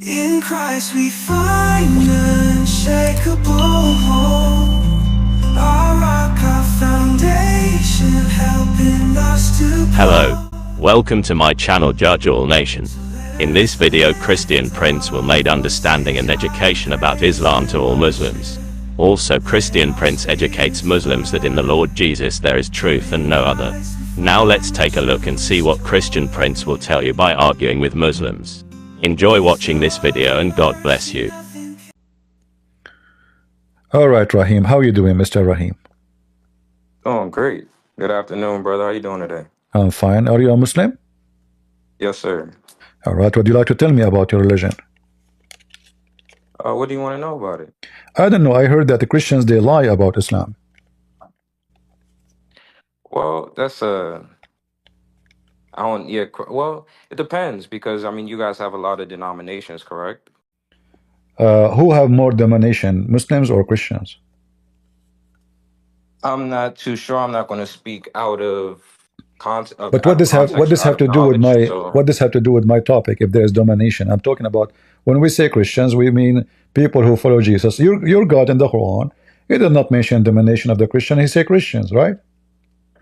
In Christ we find unshakable hope. Our rock, our foundation, helping us to Hello, welcome to my channel Judge All Nation. In this video, Christian Prince will make understanding and education about Islam to all Muslims. Also, Christian Prince educates Muslims that in the Lord Jesus there is truth and no other. Now let's take a look and see what Christian Prince will tell you by arguing with Muslims. Enjoy watching this video and God bless you. All right, Rahim. How are you doing, Mr. Rahim? Doing great. Good afternoon, brother. How you doing today? I'm fine. Are you a Muslim? Yes, sir. All right. What do you like to tell me about your religion? What do you want to know about it? I don't know. I heard that the Christians, they lie about Islam. Well, that's I don't. Yeah. Well, it depends because I mean, you guys have a lot of denominations, correct? Who have more domination, Muslims or Christians? I'm not too sure. I'm not going to speak out of But out what of does context or out have of to do with knowledge. my So, what does have to do with my topic? If there is domination, I'm talking about when we say Christians, we mean people who follow Jesus. Your God in the Quran, he did not mention domination of the Christian. He said Christians, right?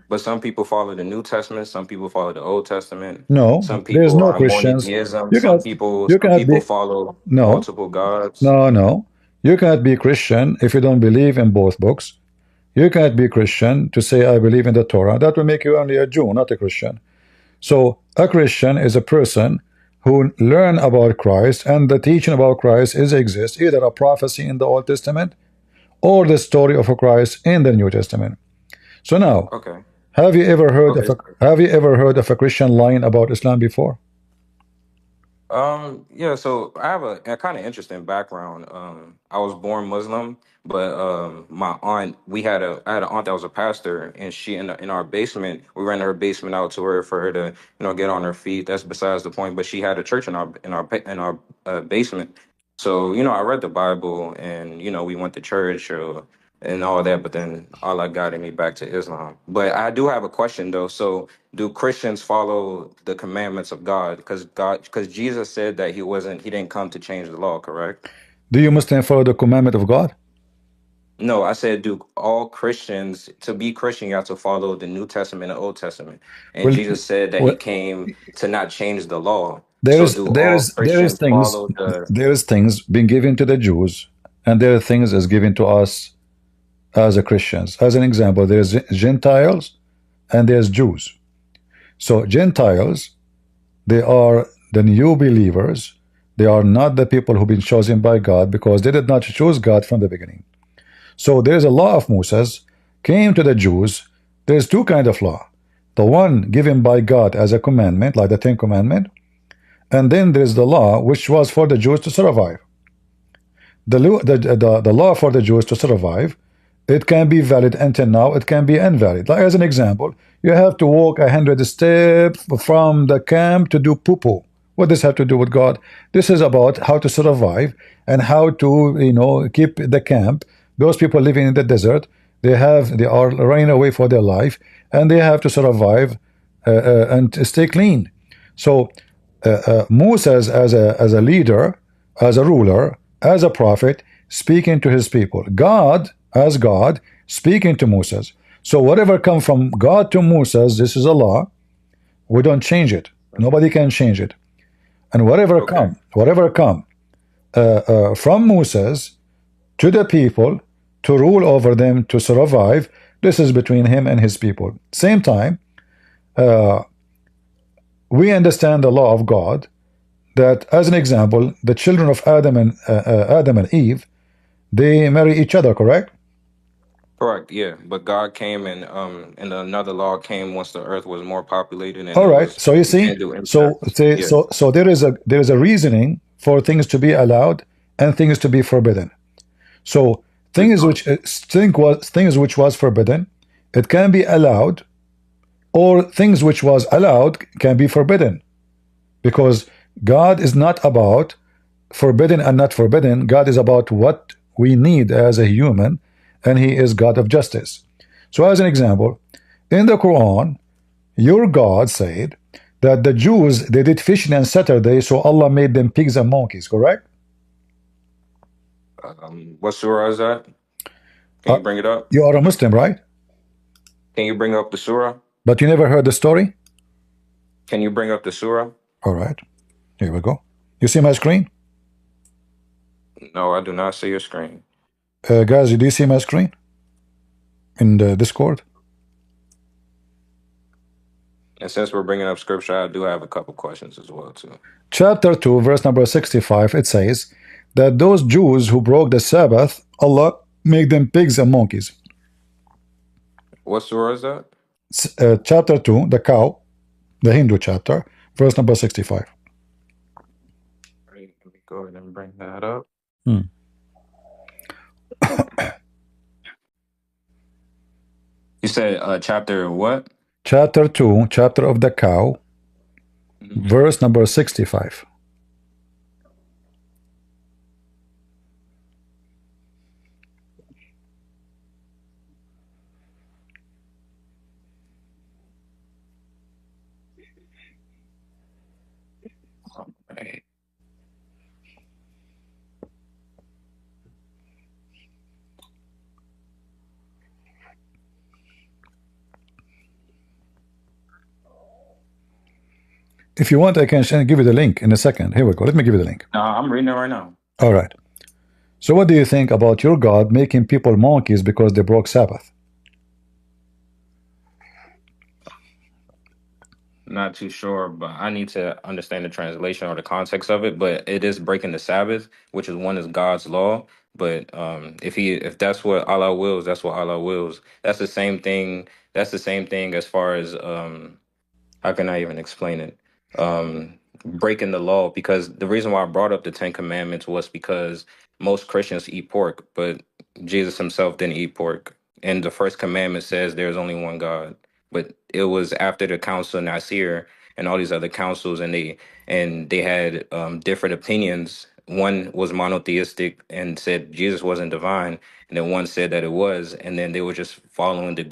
but some people follow the New Testament. Some people follow the Old Testament. No, Some there is people no are Christians. monotheism. You cannot you Some cannot people be follow no. multiple gods. No, you cannot be Christian if you don't believe in both books. You cannot be Christian to say I believe in the Torah. That will make you only a Jew, not a Christian. So a Christian is a person who learn about Christ, and the teaching about Christ exists either a prophecy in the Old Testament or the story of a Christ in the New Testament. So now, Okay. have you ever heard Okay. of a Christian lying about Islam before? Yeah, so I have a kind of interesting background. I was born Muslim, but my aunt, I had an aunt that was a pastor, and she in our basement, we rented her basement out to her for her to, get on her feet. That's besides the point. But she had a church in our basement. So, I read the Bible, and we went to church and all that, but then Allah guided me back to Islam. But I do have a question though. So do Christians follow the commandments of God? Because Jesus said that he didn't come to change the law, correct? Do you Muslims follow the commandment of God? No, I said, do all Christians, to be Christian, you have to follow the New Testament and Old Testament. And Well, Jesus said that he well came to not change the law. there So is do there all is there is Christians things follow the there is things being given to the Jews, and there are things as given to us as a Christians. As an example, there's Gentiles and there's Jews. So Gentiles, they are the new believers. They are not the people who've been chosen by God because they did not choose God from the beginning. So there is a law of Moses came to the Jews. There's two kinds of law. The one given by God as a commandment, like the Ten Commandments, and then there's the law which was for the Jews to survive. The law for the Jews to survive, it can be valid until now, it can be invalid. Like as an example, you have to walk 100 steps from the camp to do poo-poo. What does have to do with God? This is about how to survive and how to keep the camp. Those people living in the desert, they are running away for their life, and they have to survive and stay clean. So Moses as a leader, as a ruler, as a prophet, speaking to his people. God as God speaking to Moses. So whatever come from God to Moses, this is a law. We don't change it. Nobody can change it. And whatever come from Moses to the people to rule over them to survive, this is between him and his people. Same time, we understand the law of God that, as an example, the children of Adam and Eve, they marry each other, correct? Correct, yeah. But God came and another law came once the earth was more populated and All right. So you see, do so incest. say, Yeah. so there is a reasoning for things to be allowed and things to be forbidden. So things which was forbidden, it can be allowed, or things which was allowed can be forbidden, because God is not about forbidden and not forbidden. God is about what we need as a human, and he is God of justice. So as an example, in the Quran, your God said that the Jews, they did fishing on Saturday, so Allah made them pigs and monkeys, correct? What surah is that? Can you bring it up? You are a Muslim, right? Can you bring up the surah? But you never heard the story? Can you bring up the surah? All right. Here we go. You see my screen? No, I do not see your screen. Guys, do you see my screen? In the Discord? And since we're bringing up scripture, I do have a couple questions as well, too. Chapter 2, verse number 65, it says that those Jews who broke the Sabbath, Allah made them pigs and monkeys. What surah is that? Chapter 2, the cow, the Hindu chapter, verse number 65. Right, let me go ahead and bring that up. You said chapter what? Chapter 2, chapter of the cow, verse number 65. Right. If you want, I can give you the link in a second. Here we go. Let me give you the link. No, I'm reading it right now. All right. So what do you think about your God making people monkeys because they broke Sabbath? Not too sure, but I need to understand the translation or the context of it. But it is breaking the Sabbath, which is one is God's law. But if that's what Allah wills, that's what Allah wills. That's the same thing. That's the same thing as far as how can I even explain it? Breaking the law, because the reason why I brought up the Ten Commandments was because most Christians eat pork, but Jesus himself didn't eat pork. And the first commandment says there's only one God. But it was after the Council of Nicaea and all these other councils, and they had different opinions. One was monotheistic and said Jesus wasn't divine, and then one said that it was, and then they were just following the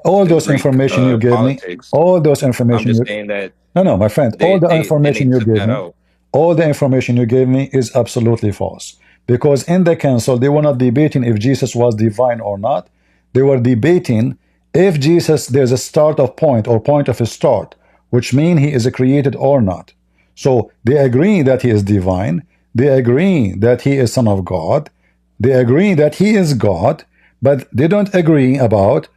All those Greek information you gave me, politics. all those I'm information just you, saying that no, my friend, all the they information you took gave that me, out. all the information you gave me is absolutely false. Because in the council, they were not debating if Jesus was divine or not. They were debating if Jesus, there's a start of point or point of a start, which means he is created or not. So they agree that he is divine. They agree that he is son of God. They agree that he is God, but they don't agree about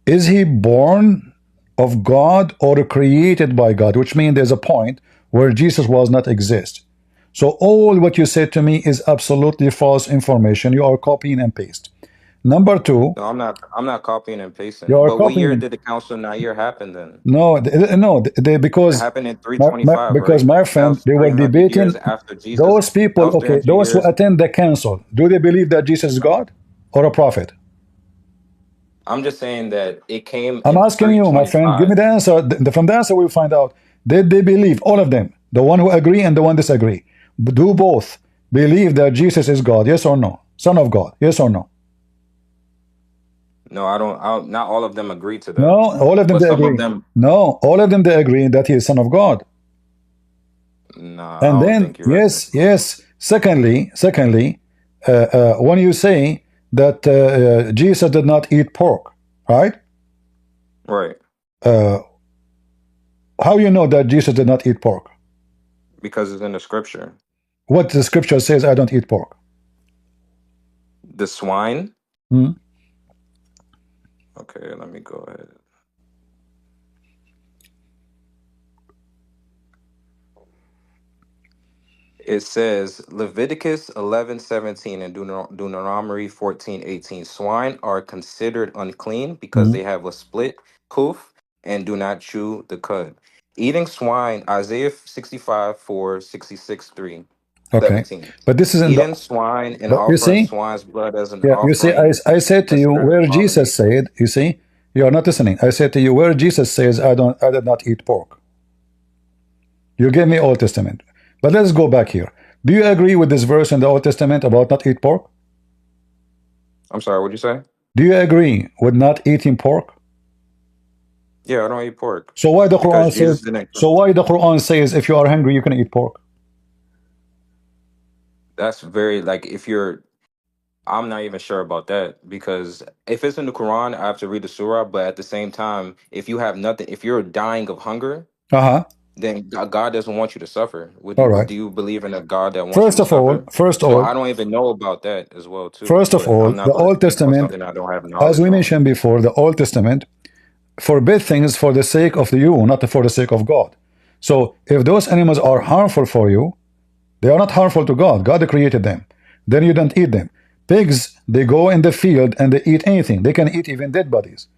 is he born of God or created by God, which means there's a point where Jesus was not exist. So all what you said to me is absolutely false information. You are copying and paste. Number two, No, I'm not copying and pasting. you are But what copying year and did the Council of Nicaea happen then? no, no, It because happened in 325, because right? my That friend, was they were 300 debating years after Jesus. those That people. was Okay, 300 those who years. attend the council, do they believe that Jesus is God or a prophet? I'm just saying that it came I'm in asking you, my friend, give me 325. the answer. From the answer, we'll find out. Did they believe, all of them, the one who agree and the one disagree, do both believe that Jesus is God, yes or no? Son of God, yes or no? No, I don't. Not all of them agree to No, that. all of them But they some of agree. them, No, all of them they agree that he is Son of God. nah, I And don't then, think you're right. yes. Secondly, when you say that Jesus did not eat pork, right? Right. How you know that Jesus did not eat pork? Because it's in the scripture. What the scripture says, I don't eat pork. The swine. Hmm? Okay, let me go ahead. It says Leviticus 11:17 and Deuteronomy 14:18. Swine are considered unclean because they have a split hoof and do not chew the cud. Eating swine, Isaiah 65:4, 66:3, Okay, 17. but this is in the. Eating swine and But you offering see, swine's blood as an yeah, you see, offering I said to you considered an where Jesus abomination. said. You see, you are not listening. I said to you where Jesus says, I did not eat pork. You gave me Old Testament, but let's go back here. Do you agree with this verse in the Old Testament about not eat pork? I'm sorry, what'd you say? Do you agree with not eating pork? Yeah, I don't eat pork So why the because Quran Jesus says? didn't. So why the Quran says if you are hungry you can eat pork? That's very like if you're. I'm not even sure about that because if it's in the Quran, I have to read the surah. But at the same time, if you have nothing, if you're dying of hunger, Uh-huh. then God doesn't want you to suffer. Would All you? right. Do you believe in a God that wants you First to of all, suffer? first of So all, I don't even know about that as well too. first of But all, I'm not the going to Old speak about Testament, something I don't have as knowledge we on. mentioned before, the Old Testament forbid things for the sake of you, not for the sake of God. So if those animals are harmful for you, they are not harmful to God. God created them. Then you don't eat them. Pigs, they go in the field and they eat anything. They can eat even dead bodies.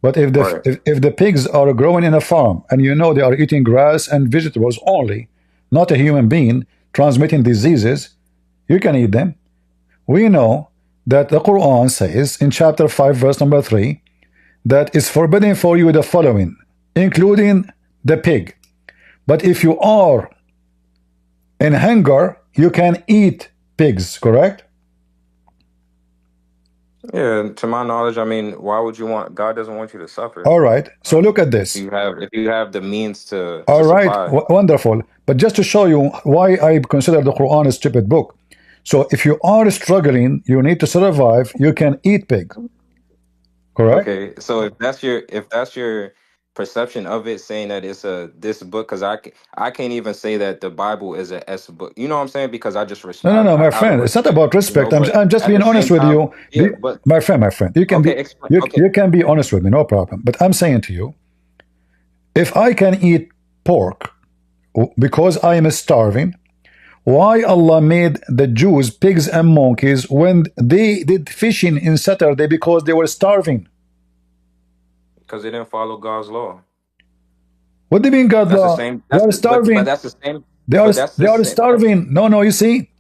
But Right. if the pigs are growing in a farm and you know they are eating grass and vegetables only, not a human being transmitting diseases, you can eat them. We know that the Quran says in chapter 5 verse number 3 that it's forbidden for you the following, including the pig. But if you are in hunger, you can eat pigs, correct? Yeah. To my knowledge, I mean, why would you want? God doesn't want you to suffer. All right. So look at If this. you have, if you have the means to All right. supply. Wonderful. But just to show you why I consider the Quran a stupid book. So if you are struggling, you need to survive, you can eat pig, correct? Okay, so if that's your perception of it, saying that it's a this book, because I can't even say that the Bible is a S book. You know what I'm saying? Because I just No, no, no, my out of friend. It's not respect, about respect. But I'm just at being the honest same with time, you. yeah. But My friend, okay, explain. Okay, you can be honest with me, no problem. But I'm saying to you, if I can eat pork because I am starving, why Allah made the Jews pigs and monkeys when they did fishing in Saturday because they were starving? because they didn't follow God's law. What do you mean, God That's the law? same. They That's are the, but starving. that's the same. They are But that's they the are same. starving. No, no, you see,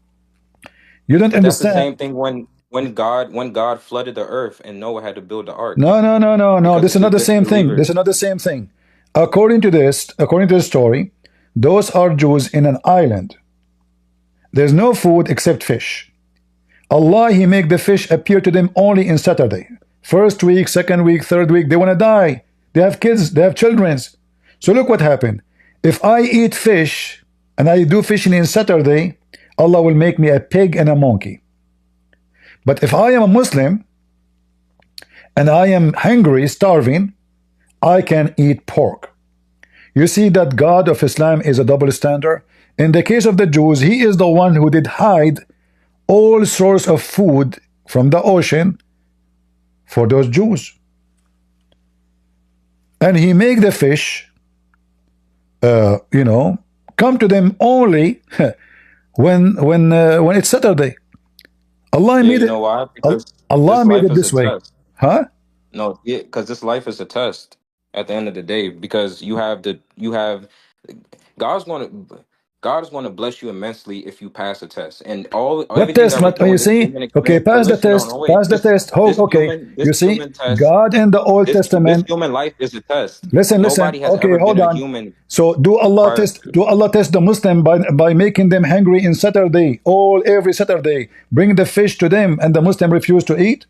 you don't But that's the understand. same thing when God flooded the earth and Noah had to build the ark No, no, no, no, no. because This of is the not the same thing. disbelievers. This is not the same thing. According to the story, those are Jews in an island. There's no food except fish. Allah, He make the fish appear to them only in Saturday. First week, second week, third week, they want to die. They have kids, they have children. So look what happened. If I eat fish and I do fishing in Saturday, Allah will make me a pig and a monkey. But if I am a Muslim and I am hungry, starving, I can eat pork. You see that God of Islam is a double standard. In the case of the Jews, He is the one who did hide all sorts of food from the ocean for those Jews. And He make the fish, come to them only when it's Saturday. Allah Yeah, made you it. know why? Because Allah this made life it is a this way, test. huh? No, yeah, because this life is a test at the end of the day. Because you have God's going to God is going to bless you immensely if you pass the test. And all What everything test? that we're What doing, you this see? human Okay, experience. But pass the listen, no, test. no, wait. Pass the test. Hope. Okay, This you see, human test, God in the Old this Testament. human life is a test. Listen. Nobody has Okay, ever been hold a on. human So do Allah prior test? to. Do Allah test the Muslim by making them hungry in Saturday? Every Saturday, bring the fish to them, and the Muslim refuse to eat?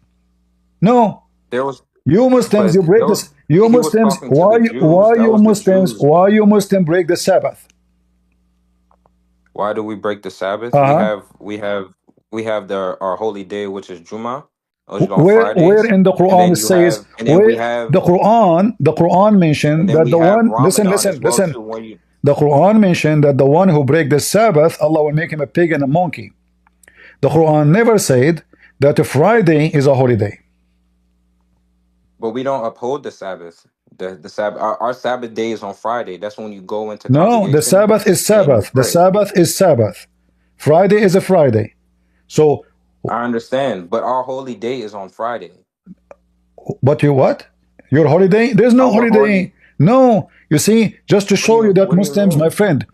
No. There was, You Muslims, but you break there was, this. You he was Muslims, talking to the Jews. why That you was the Muslims, Jews. why you Muslim break the Sabbath? Why do we break the Sabbath? Uh-huh. We have our holy day, which is Juma, which is on Where Fridays, in the and Quran then it says and then where we have the Quran mentioned that we the have one Ramadan as well listen. too. When you The Quran mentioned that the one who break the Sabbath, Allah will make him a pig and a monkey. The Quran never said that a Friday is a holiday. but we don't uphold the Sabbath. The Sabbath our Sabbath day is on Friday. That's when you go into No, the congregation Sabbath is and then you Sabbath. The pray. Sabbath is Sabbath. Friday is a Friday. So, I understand, but our holy day is on Friday. but you what? Your holiday? There's no Our holiday. holy. No. You see, just to show you that What do you Muslims, my mean? friend,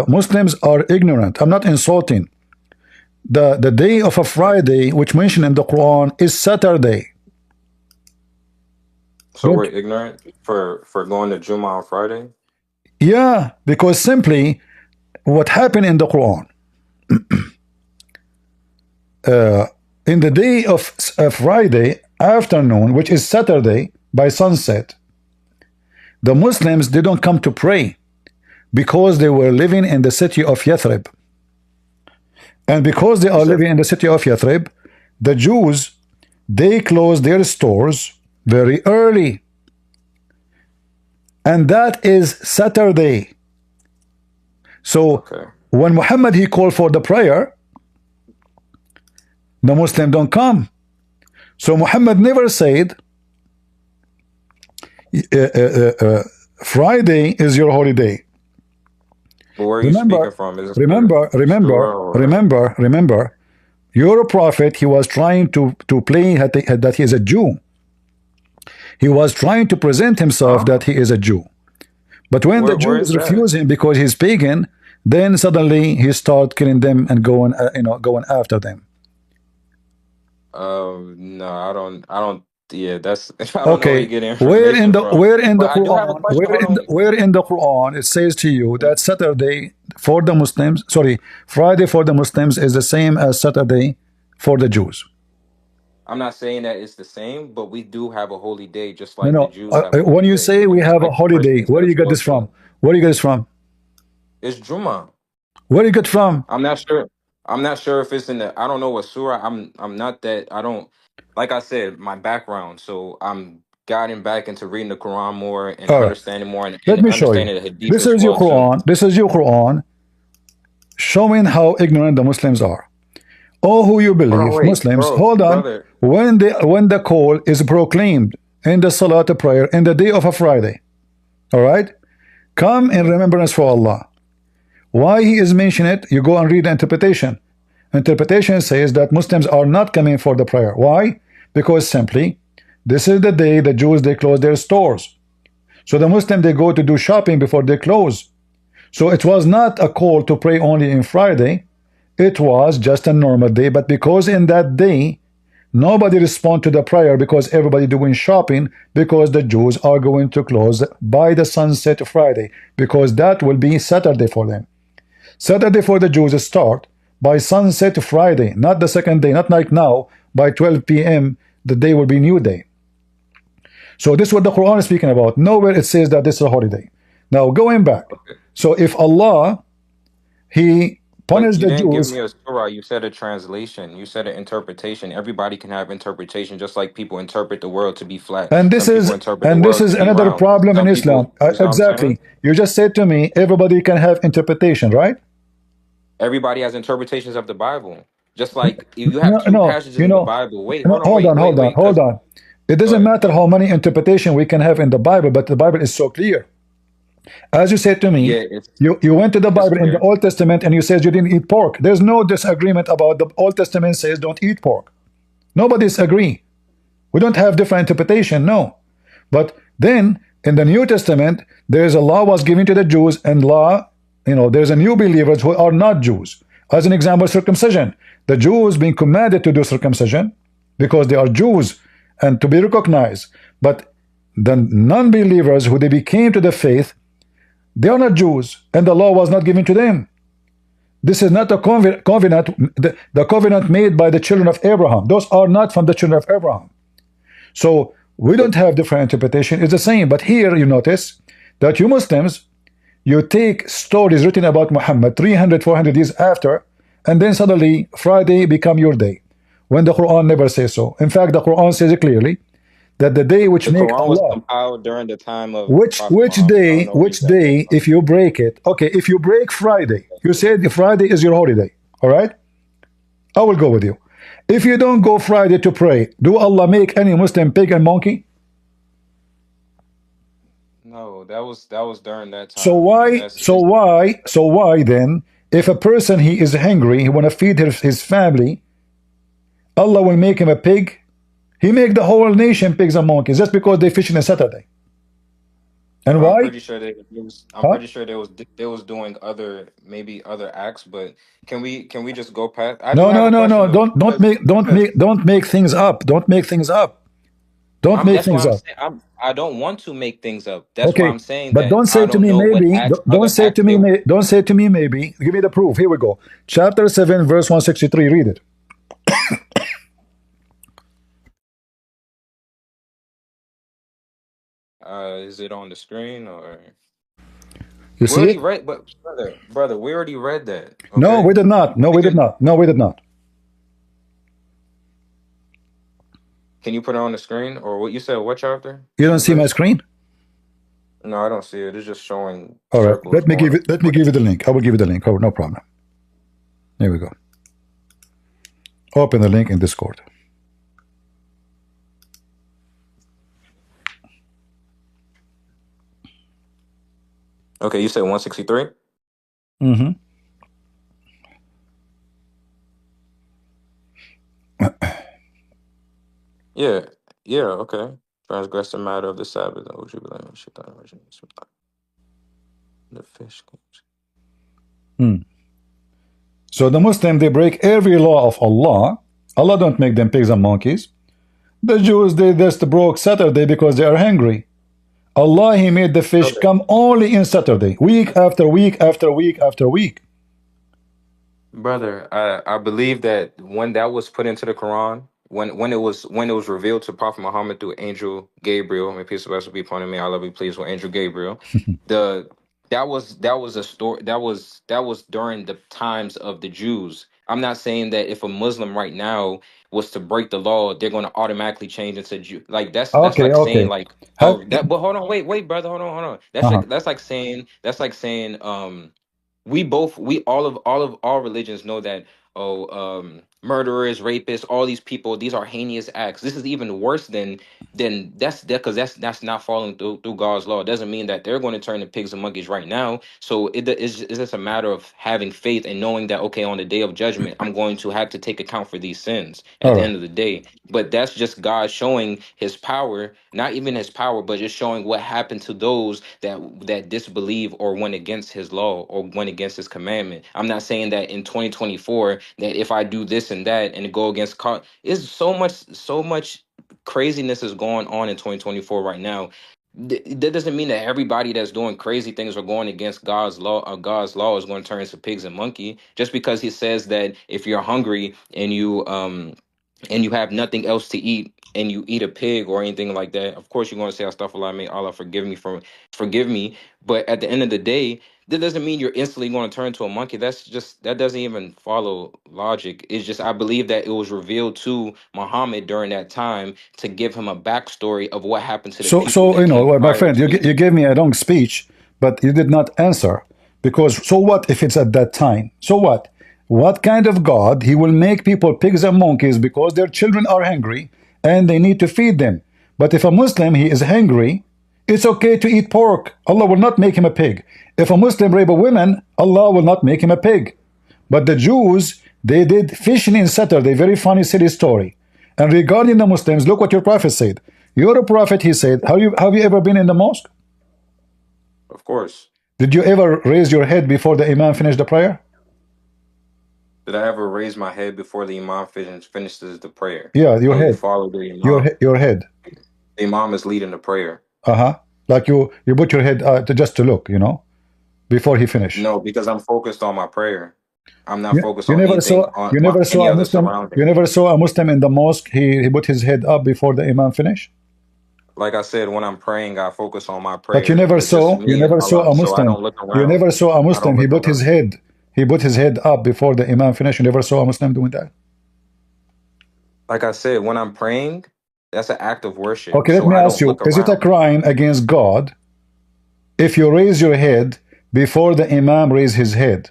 Muslims are ignorant. I'm not insulting. The day of a Friday, which mentioned in the Quran, is Saturday. So we're Don't, ignorant for going to Juma on Friday. yeah, because simply what happened in the Quran, in the day of Friday afternoon, which is Saturday by sunset, The Muslims didn't come to pray because they were living in the city of Yathrib. And because they are living in the city of Yathrib, the Jews, they closed their stores very early. And that is Saturday. So when Muhammad, he called for the prayer, the Muslim don't come. So Muhammad never said, Friday is your holiday. But where are you speaking from? Is Remember, your prophet, he was trying to play that he is a Jew. He was trying to present himself that he is a Jew. But when the Jews refuse him because he's pagan, then suddenly he start killing them and going after them. No, I don't. Yeah, that's. I don't know where you get information where in the Quran it says to you that Saturday for the Muslims, sorry, Friday for the Muslims is the same as Saturday for the Jews? I'm not saying that it's the same, but we do have a holy day, just like the Jews have. When you say we have a holiday, where do you get this from? Where do you get this from? It's Juma. Where do you get from? I'm not sure. I'm not sure if it's in the. I don't know what surah. I'm not that. I don't. Like I said, my background. So I'm guiding back into reading the Quran more and understanding more and let me show you. understanding the Hadith. This is your Quran. This is your Quran showing how ignorant the Muslims are. Oh, who you believe, Muslims, hold on. Brother. When the call is proclaimed in the Salat prayer in the day of a Friday, all right, come in remembrance for Allah. Why he is mentioning it? You go and read the interpretation. Interpretation says that Muslims are not coming for the prayer. Why? Because simply this is the day the Jews, they close their stores. So the Muslim, they go to do shopping before they close. So it was not a call to pray only in Friday. It was just a normal day, but because in that day nobody respond to the prayer because everybody doing shopping, because the Jews are going to close by the sunset Friday, because that will be Saturday for them. Saturday for the Jews start by sunset Friday, not the second day, not like now by 12 p.m. the day will be new day. So this is what the Quran is speaking about. Nowhere it says that this is a holiday. Now going back, so if Allah, he punished the Jews. You didn't give me a surah. You said a translation. You said an interpretation. Everybody can have interpretation, just like people interpret the world to be flat. And this is another problem in Islam. Exactly. You just said to me, everybody can have interpretation, right? Everybody has interpretations of the Bible. Just like you have two passages in the Bible. Wait, hold on. It doesn't matter how many interpretation we can have in the Bible, but the Bible is so clear. As you said to me, you went to the Bible in the Old Testament and you said you didn't eat pork. There's no disagreement about the Old Testament says don't eat pork. Nobody's agree. We don't have different interpretation, no. But then in the New Testament, there's a law was given to the Jews, and law, there's a new believers who are not Jews. As an example, circumcision. The Jews being commanded to do circumcision because they are Jews and to be recognized. But the non-believers who they became to the faith, they are not Jews, and the law was not given to them. This is not a covenant, the covenant made by the children of Abraham. Those are not from the children of Abraham. So we don't have different interpretation. It's the same. But here you notice that you Muslims, you take stories written about Muhammad 300, 400 years after, and then suddenly Friday become your day, when the Quran never says so. In fact, the Quran says it clearly that the day which make Allah was compiled during the time of which day if you break it, okay, if you break Friday, you said Friday is your holiday, all right, I will go with you. If you don't go Friday to pray, do Allah make any Muslim pig and monkey? No, that was during that time. So why then, if a person he is hungry, he want to feed his family, Allah will make him a pig? He make the whole nation pigs and monkeys just because they fishing on Saturday. And why? I'm pretty sure they was doing maybe other acts, but can we just go past? No. Don't make things up. Don't make things up. Don't make things up. I don't want to make things up. That's why I'm saying. But don't say to me maybe. Don't say to me maybe. Give me the proof. Here we go. Chapter 7, verse 163. Read it. Is it on the screen or You we see already it? read? But brother, we already read that. No, Okay, we did not. No, we did because not. No, we did not. can you put it on the screen or what you said? What chapter You don't and see my verse? screen? No, I don't see it. It's just showing All right. circles going up. Let me give you the link. I will give you the link. Oh, no problem. Here we go. Open the link in Discord. Okay, you said 163. Mm-hmm. Yeah, yeah. Okay. Transgress the matter of the Sabbath. Oh, jubilee, the fish. Mm. So the Muslim, they break every law of Allah. Allah don't make them pigs and monkeys. The Jews, they just broke Saturday because they are hungry. Allah, He made the fish Okay. come only in Saturday, week after week after week after week. Brother, I believe that when that was put into the Quran, when it was revealed to Prophet Muhammad through Angel Gabriel, may peace and blessings be upon him, may Allah be pleased with Angel Gabriel, the that was a story that was during the times of the Jews. I'm not saying that if a Muslim right now was to break the law, they're going to automatically change into Jew. Like that's Okay, like saying okay. like, Have, oh, that. But hold on, wait, brother, hold on. uh-huh. That's like saying we all religions know that, murderers, rapists, all these people, these are heinous acts. This is even worse than that's that because that's not following through God's law. It doesn't mean that they're going to turn to pigs and monkeys right now. So it's just a matter of having faith and knowing that, okay, on the day of judgment I'm going to have to take account for these sins at All the right. end of the day. But that's just God showing his power, not even his power, but just showing what happened to those that disbelieve or went against his law or went against his commandment. I'm not saying that in 2024 that if I do this and that and go against it's so much craziness is going on in 2024 right now. That doesn't mean that everybody that's doing crazy things or going against God's law is going to turn into pigs and monkey. Just because he says that if you're hungry and you have nothing else to eat and you eat a pig or anything like that, of course you're going to say astaghfirullah, may Allah forgive me. But at the end of the day, that doesn't mean you're instantly going to turn to a monkey. That doesn't even follow logic. It's just, I believe that it was revealed to Muhammad during that time to give him a backstory of what happened to the people So that you know, came well, my prior friend, to him. you gave me a long speech, but you did not answer. Because so what if it's at that time? So what? What kind of God He will make people pigs and monkeys because their children are hungry and they need to feed them? But if a Muslim he is hungry, it's okay to eat pork. Allah will not make him a pig. If a Muslim rape a woman, Allah will not make him a pig. But the Jews, they did fishing in Saturday. Very funny, silly story. And regarding the Muslims, look what your prophet said. You're a prophet, he said. Have you ever been in the mosque? Of course. Did you ever raise your head before the Imam finished the prayer? Did I ever raise my head before the Imam finishes the prayer? Yeah, your No, you head. follow the Imam. Your head. The Imam is leading the prayer. Uh-huh. Like you put your head just to look, before he finished. No, because I'm focused on my prayer. I'm not You, focused you on never anything saw on you never any saw a other Muslim surrounding. you never saw a Muslim in the mosque. He put his head up before the Imam finished. Like I said, when I'm praying, I focus on my But you prayer. never It's just saw you me and never saw Allah. a So I Muslim. don't look You around. never saw a I don't Muslim. look around. He put his head up before the Imam finished. You never saw a Muslim doing that. Like I said, when I'm praying, that's an act of worship. Okay, let So me I ask don't you: look is it a around. crime against God if you raise your head before the Imam raise his head?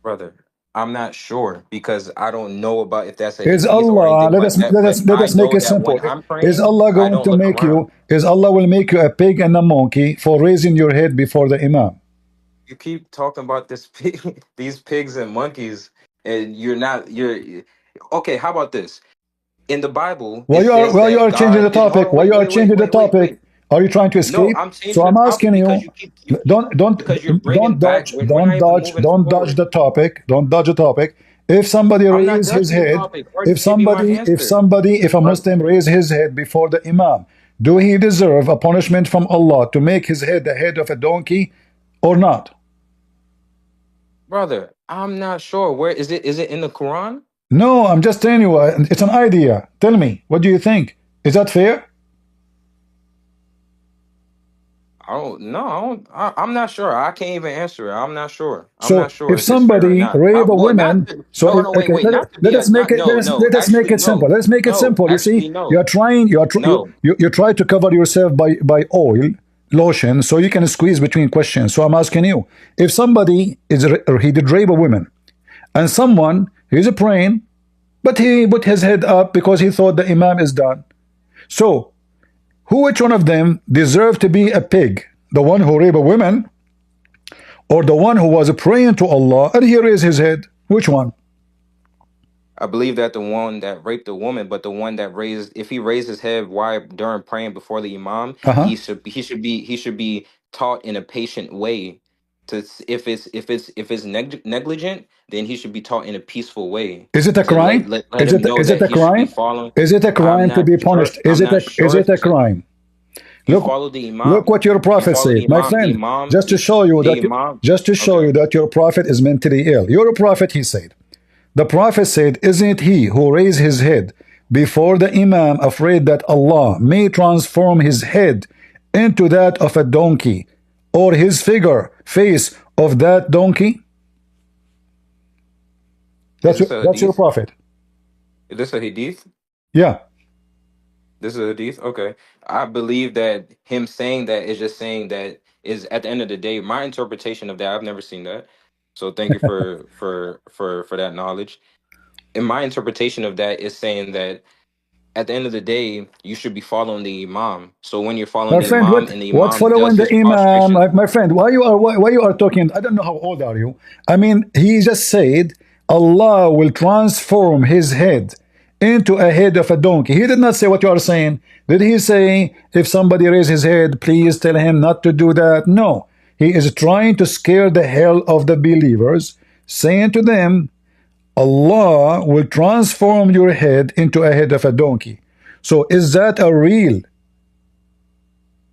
Brother, I'm not sure because I don't know about if that's a Is hadith or Allah, anything like that. But let I us make know it that simple. when I'm Is praying, Allah I going don't to look make around. you? Is Allah will make you a pig and a monkey for raising your head before the Imam? You keep talking about these pigs and monkeys, and you're okay. How about this? In the Bible, it says Why you that are changing God the did. Hold topic? on, Why wait, you are wait, wait, changing the wait, wait, topic? wait. Are you trying to No, escape? I'm So changing the I'm topic asking because you. Don't because you're bringing back. We're not even moving don't dodge forward. the topic. Don't dodge the topic. If somebody I'm not raise his judging the head, topic. I already give you my answer, if a brother. Muslim raise his head before the Imam, do he deserve a punishment from Allah to make his head the head of a donkey or not? Brother, I'm not sure. Where is it? Is it in the Quran? No, I'm just telling you. It's an idea. Tell me, what do you think? Is that fair? I don't know. I'm not sure. I can't even answer it. I'm not sure. I'm not So sure if if it's fair or somebody not. rape a Well, not woman, to, so no, if, no, wait, okay, wait, not to let be us a make not. it No, no. let us make Actually, it simple. no, Let's make it no. simple. You see, Actually, you no, are trying no. you try to cover yourself by oil lotion so you can squeeze between questions. So I'm asking you, if somebody or he did rape a woman, and someone he's praying, but he put his head up because he thought the imam is done. So which one of them deserved to be a pig? The one who raped a woman, or the one who was praying to Allah and he raised his head? Which one? I believe that the one that raped the woman, but the one that raised, if he raised his head while during praying before the imam, Uh-huh. he should be taught in a patient way. If it's negligent, then he should be taught in a peaceful way Is it a to crime? let him know Is it that a he should be crime? following. Is it a I'm crime to not be sure. punished? I'm not Is sure it if a it's a. crime? You Look, follow the look imam. what your You prophet follow the said, my imam. The friend. imam. Just to show you The that imam. just to show Okay. you that your prophet is mentally ill. Your prophet, he said. The prophet said, isn't it he who raised his head before the imam, afraid that Allah may transform his head into that of a donkey, or his face of that donkey? Is this a That's your hadith? prophet. Is this a hadith? Yeah. This is a hadith. Okay, I believe that him saying that is just saying that is at the end of the day. My interpretation of that, I've never seen that, so thank you for that knowledge. And my interpretation of that is saying that at the end of the day, you should be following the imam. So when you're following My the friend, imam and the what imam does following the his imam? prostration, My friend, why you are talking? I don't know how old are you. I mean, he just said Allah will transform his head into a head of a donkey. He did not say what you are saying. Did he say if somebody raise his head, please tell him not to do that? No. He is trying to scare the hell of the believers, saying to them, Allah will transform your head into a head of a donkey. So is that a real?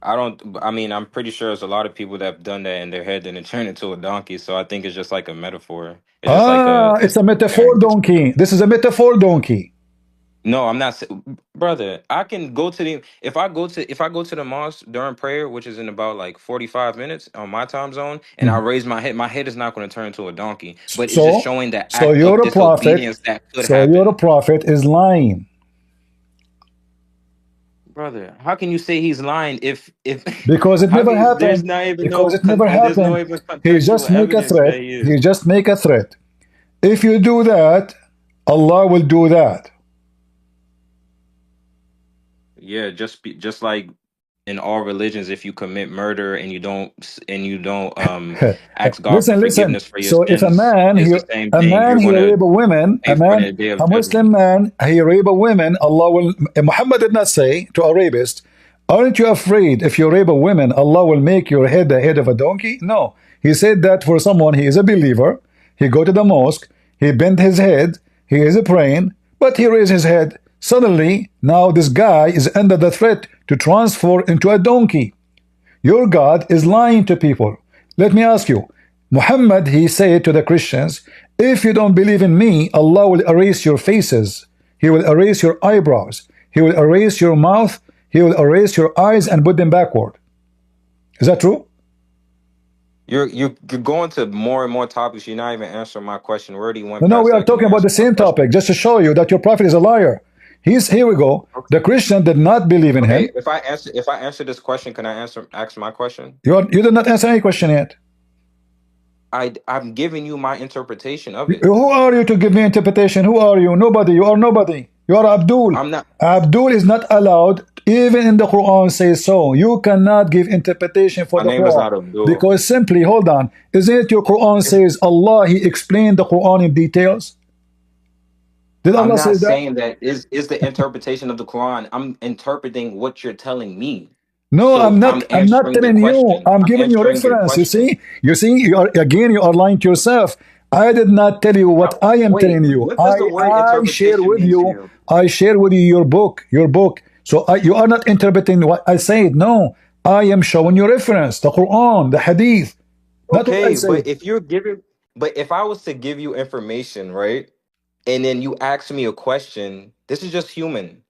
I don't. I mean, I'm pretty sure there's a lot of people that have done that in their head and then turn into a donkey. So I think it's just like a metaphor. It's just like Ah, a it's a metaphor comparing this. donkey. This is a metaphor donkey. No, I'm not, brother. I can go to the if I go to the mosque during prayer, which is in about like 45 minutes on my time zone, and I Mhm. raise my head. My head is not going to turn into a donkey, but it's just So, showing the so act of you're a prophet. disobedience that could So you're a happen, prophet is lying brother. How can you say he's lying if because it how never can there's happened. not even Because no it never there's no happened. even He contextual just make a evidence threat. that he is. He just make a threat. If you do that, Allah will do that. Yeah, just like in all religions, if you commit murder and you don't ask God for Listen. forgiveness for your So if sins, it's the same thing. You're he gonna rape a woman, pay for it in the day a of Muslim judgment. man, he rape a woman, Allah will. Muhammad did not say to a rapist, "Aren't you afraid if you rape a woman, Allah will make your head the head of a donkey?" No, he said that for someone he is a believer. He go to the mosque, he bent his head, he is praying, but he raised his head. Suddenly, now this guy is under the threat to transform into a donkey. Your God is lying to people. Let me ask you, Muhammad, he said to the Christians, if you don't believe in me, Allah will erase your faces. He will erase your eyebrows. He will erase your mouth. He will erase your eyes and put them backward. Is that true? You're going to more and more topics. You're not even answering my question. We already No, went no, past we are that. Can talking you about answer the my same question? topic just to show you that your prophet is a liar. Here we go. Okay. The Christian did not believe in Okay. him. If I answer this question, can I ask my question? You did not answer any question yet. I'm giving you my interpretation of it. Who are you to give me interpretation? Who are you? Nobody. You are nobody. You are Abdul. I'm not. Abdul is not allowed. Even in the Quran says so. You cannot give interpretation for My the name is Quran not Abdul. because simply, hold on. Isn't it your Quran If says Allah? He explained the Quran in details. Did I'm Allah not say that? saying that is the interpretation of the Quran. I'm interpreting what you're telling me. No, So I'm I'm not answering the telling you. question. I'm I'm giving you answering your reference. question. You see, you are again. You are lying to yourself. I did not tell you what I am telling Wait, you. what does the word I share interpretation with mean to you. you? I share with you your book. Your book. So you are not interpreting what I said. No, I am showing you reference. The Quran, the Hadith. Not what I Okay, said. but if I was to give you information, right, and then you ask me a question, this is just human.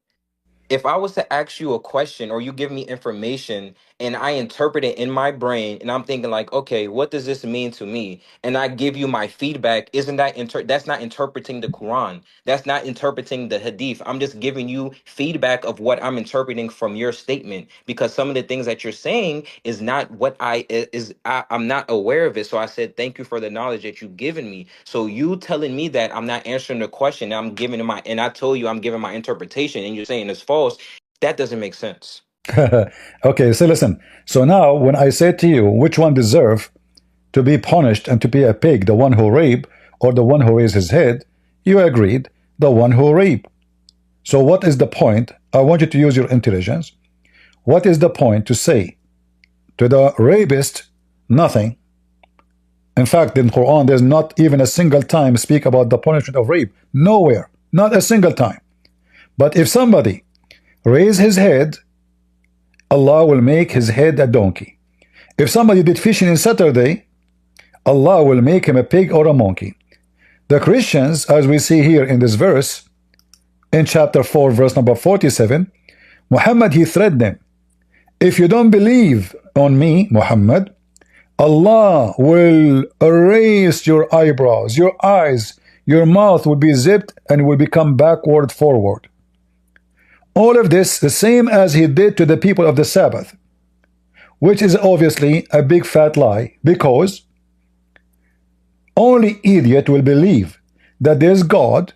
if I was to ask you a question or you give me information and I interpret it in my brain and I'm thinking like, okay, what does this mean to me? And I give you my feedback, isn't that that's not interpreting the Quran. That's not interpreting the Hadith. I'm just giving you feedback of what I'm interpreting from your statement because some of the things that you're saying is not what I'm not aware of it. So I said, thank you for the knowledge that you've given me. So you telling me that I'm not answering the question, I'm giving my, and I told you I'm giving my interpretation and you're saying it's false. That doesn't make sense. Okay, so listen. So now when I say to you, which one deserve to be punished and to be a pig, the one who rape or the one who raised his head, you agreed the one who rape. So what is the point? I want you to use your intelligence. What is the point to say to the rapist nothing? In fact, in Quran, there's not even a single time speak about the punishment of rape. Nowhere. Not a single time. But if somebody raise his head, Allah will make his head a donkey. If somebody did fishing on Saturday, Allah will make him a pig or a monkey. The Christians, as we see here in this verse, in chapter 4, verse number 47, Muhammad, he threatened them. If you don't believe on me, Muhammad, Allah will erase your eyebrows, your eyes, your mouth will be zipped and will become backward, forward. All of this, the same as he did to the people of the Sabbath, which is obviously a big fat lie, because only idiot will believe that there's God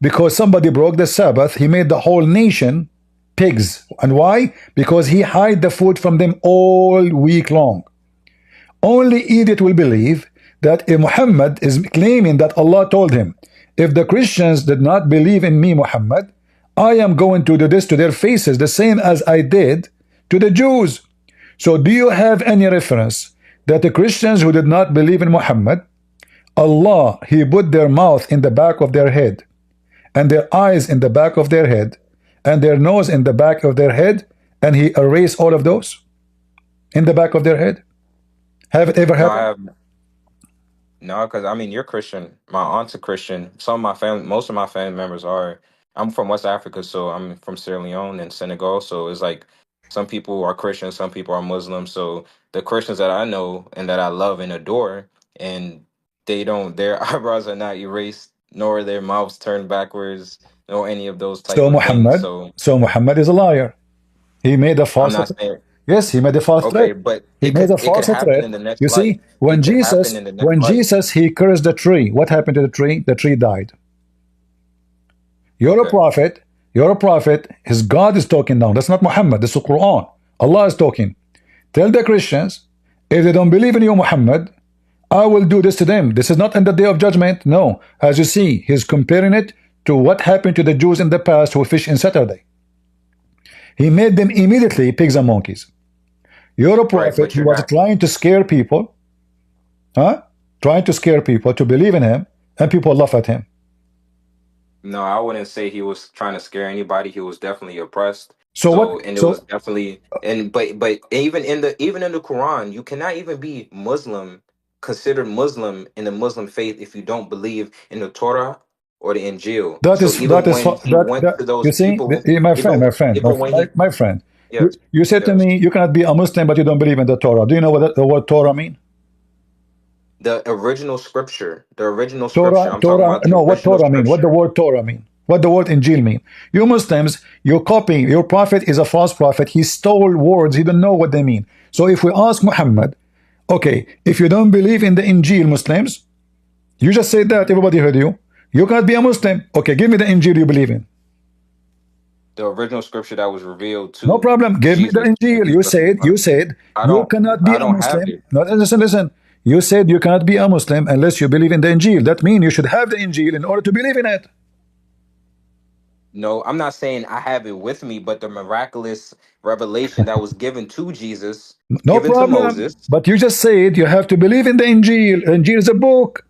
because somebody broke the Sabbath. He made the whole nation pigs. And why? Because he hid the food from them all week long. Only idiot will believe that if Muhammad is claiming that Allah told him, if the Christians did not believe in me, Muhammad, I am going to do this to their faces, the same as I did to the Jews. So do you have any reference that the Christians who did not believe in Muhammad, Allah, he put their mouth in the back of their head, and their eyes in the back of their head, and their nose in the back of their head, and he erased all of those in the back of their head? Have it ever happened? No, because I mean, you're Christian. My aunt's a Christian. Some of my family, most of my family members are. I'm from West Africa, so I'm from Sierra Leone and Senegal. So it's like some people are Christian, some people are Muslim. So the Christians that I know and that I love and adore, and their eyebrows are not erased, nor their mouths turned backwards, nor any of those type So of things. Muhammad is a liar. He made a I'm false not threat. saying Yes, he made a false okay, threat. but He made a it could false happen in threat. the next You life. see, when It could happen in the next life. Jesus, he cursed the tree. What happened to the tree? The tree died. You're a prophet. You're a prophet. His God is talking now. That's not Muhammad. That's the Quran. Allah is talking. Tell the Christians, if they don't believe in you, Muhammad, I will do this to them. This is not in the day of judgment. No. As you see, he's comparing it to what happened to the Jews in the past who fished in Saturday. He made them immediately pigs and monkeys. You're a prophet. He was trying to scare people. Trying to scare people to believe in him, and people laugh at him. No, I wouldn't say he was trying to scare anybody. He was definitely oppressed. It was definitely, but even in the Quran, you cannot even be Muslim, considered Muslim in the Muslim faith if you don't believe in the Torah or the Injil. You see, my friend. Yes, you said to me, you cannot be a Muslim, but you don't believe in the Torah. Do you know what the word Torah mean? The original scripture. Torah. No, what Torah mean? What the word Torah mean? What the word Injil mean? You Muslims, you're copying. Your prophet is a false prophet. He stole words. He don't know what they mean. So if we ask Muhammad, okay, if you don't believe in the Injil, Muslims, you just said that. Everybody heard you. You cannot be a Muslim. Okay, give me the Injil you believe in. The original scripture that was revealed to. No problem. Give me the Injil. You said you cannot be a Muslim. No, listen. You said you cannot be a Muslim unless you believe in the Injil. That means you should have the Injil in order to believe in it. No, I'm not saying I have it with me, but the miraculous revelation that was given to Jesus, no problem. To Moses. But you just said you have to believe in the Injil. Injil is a book.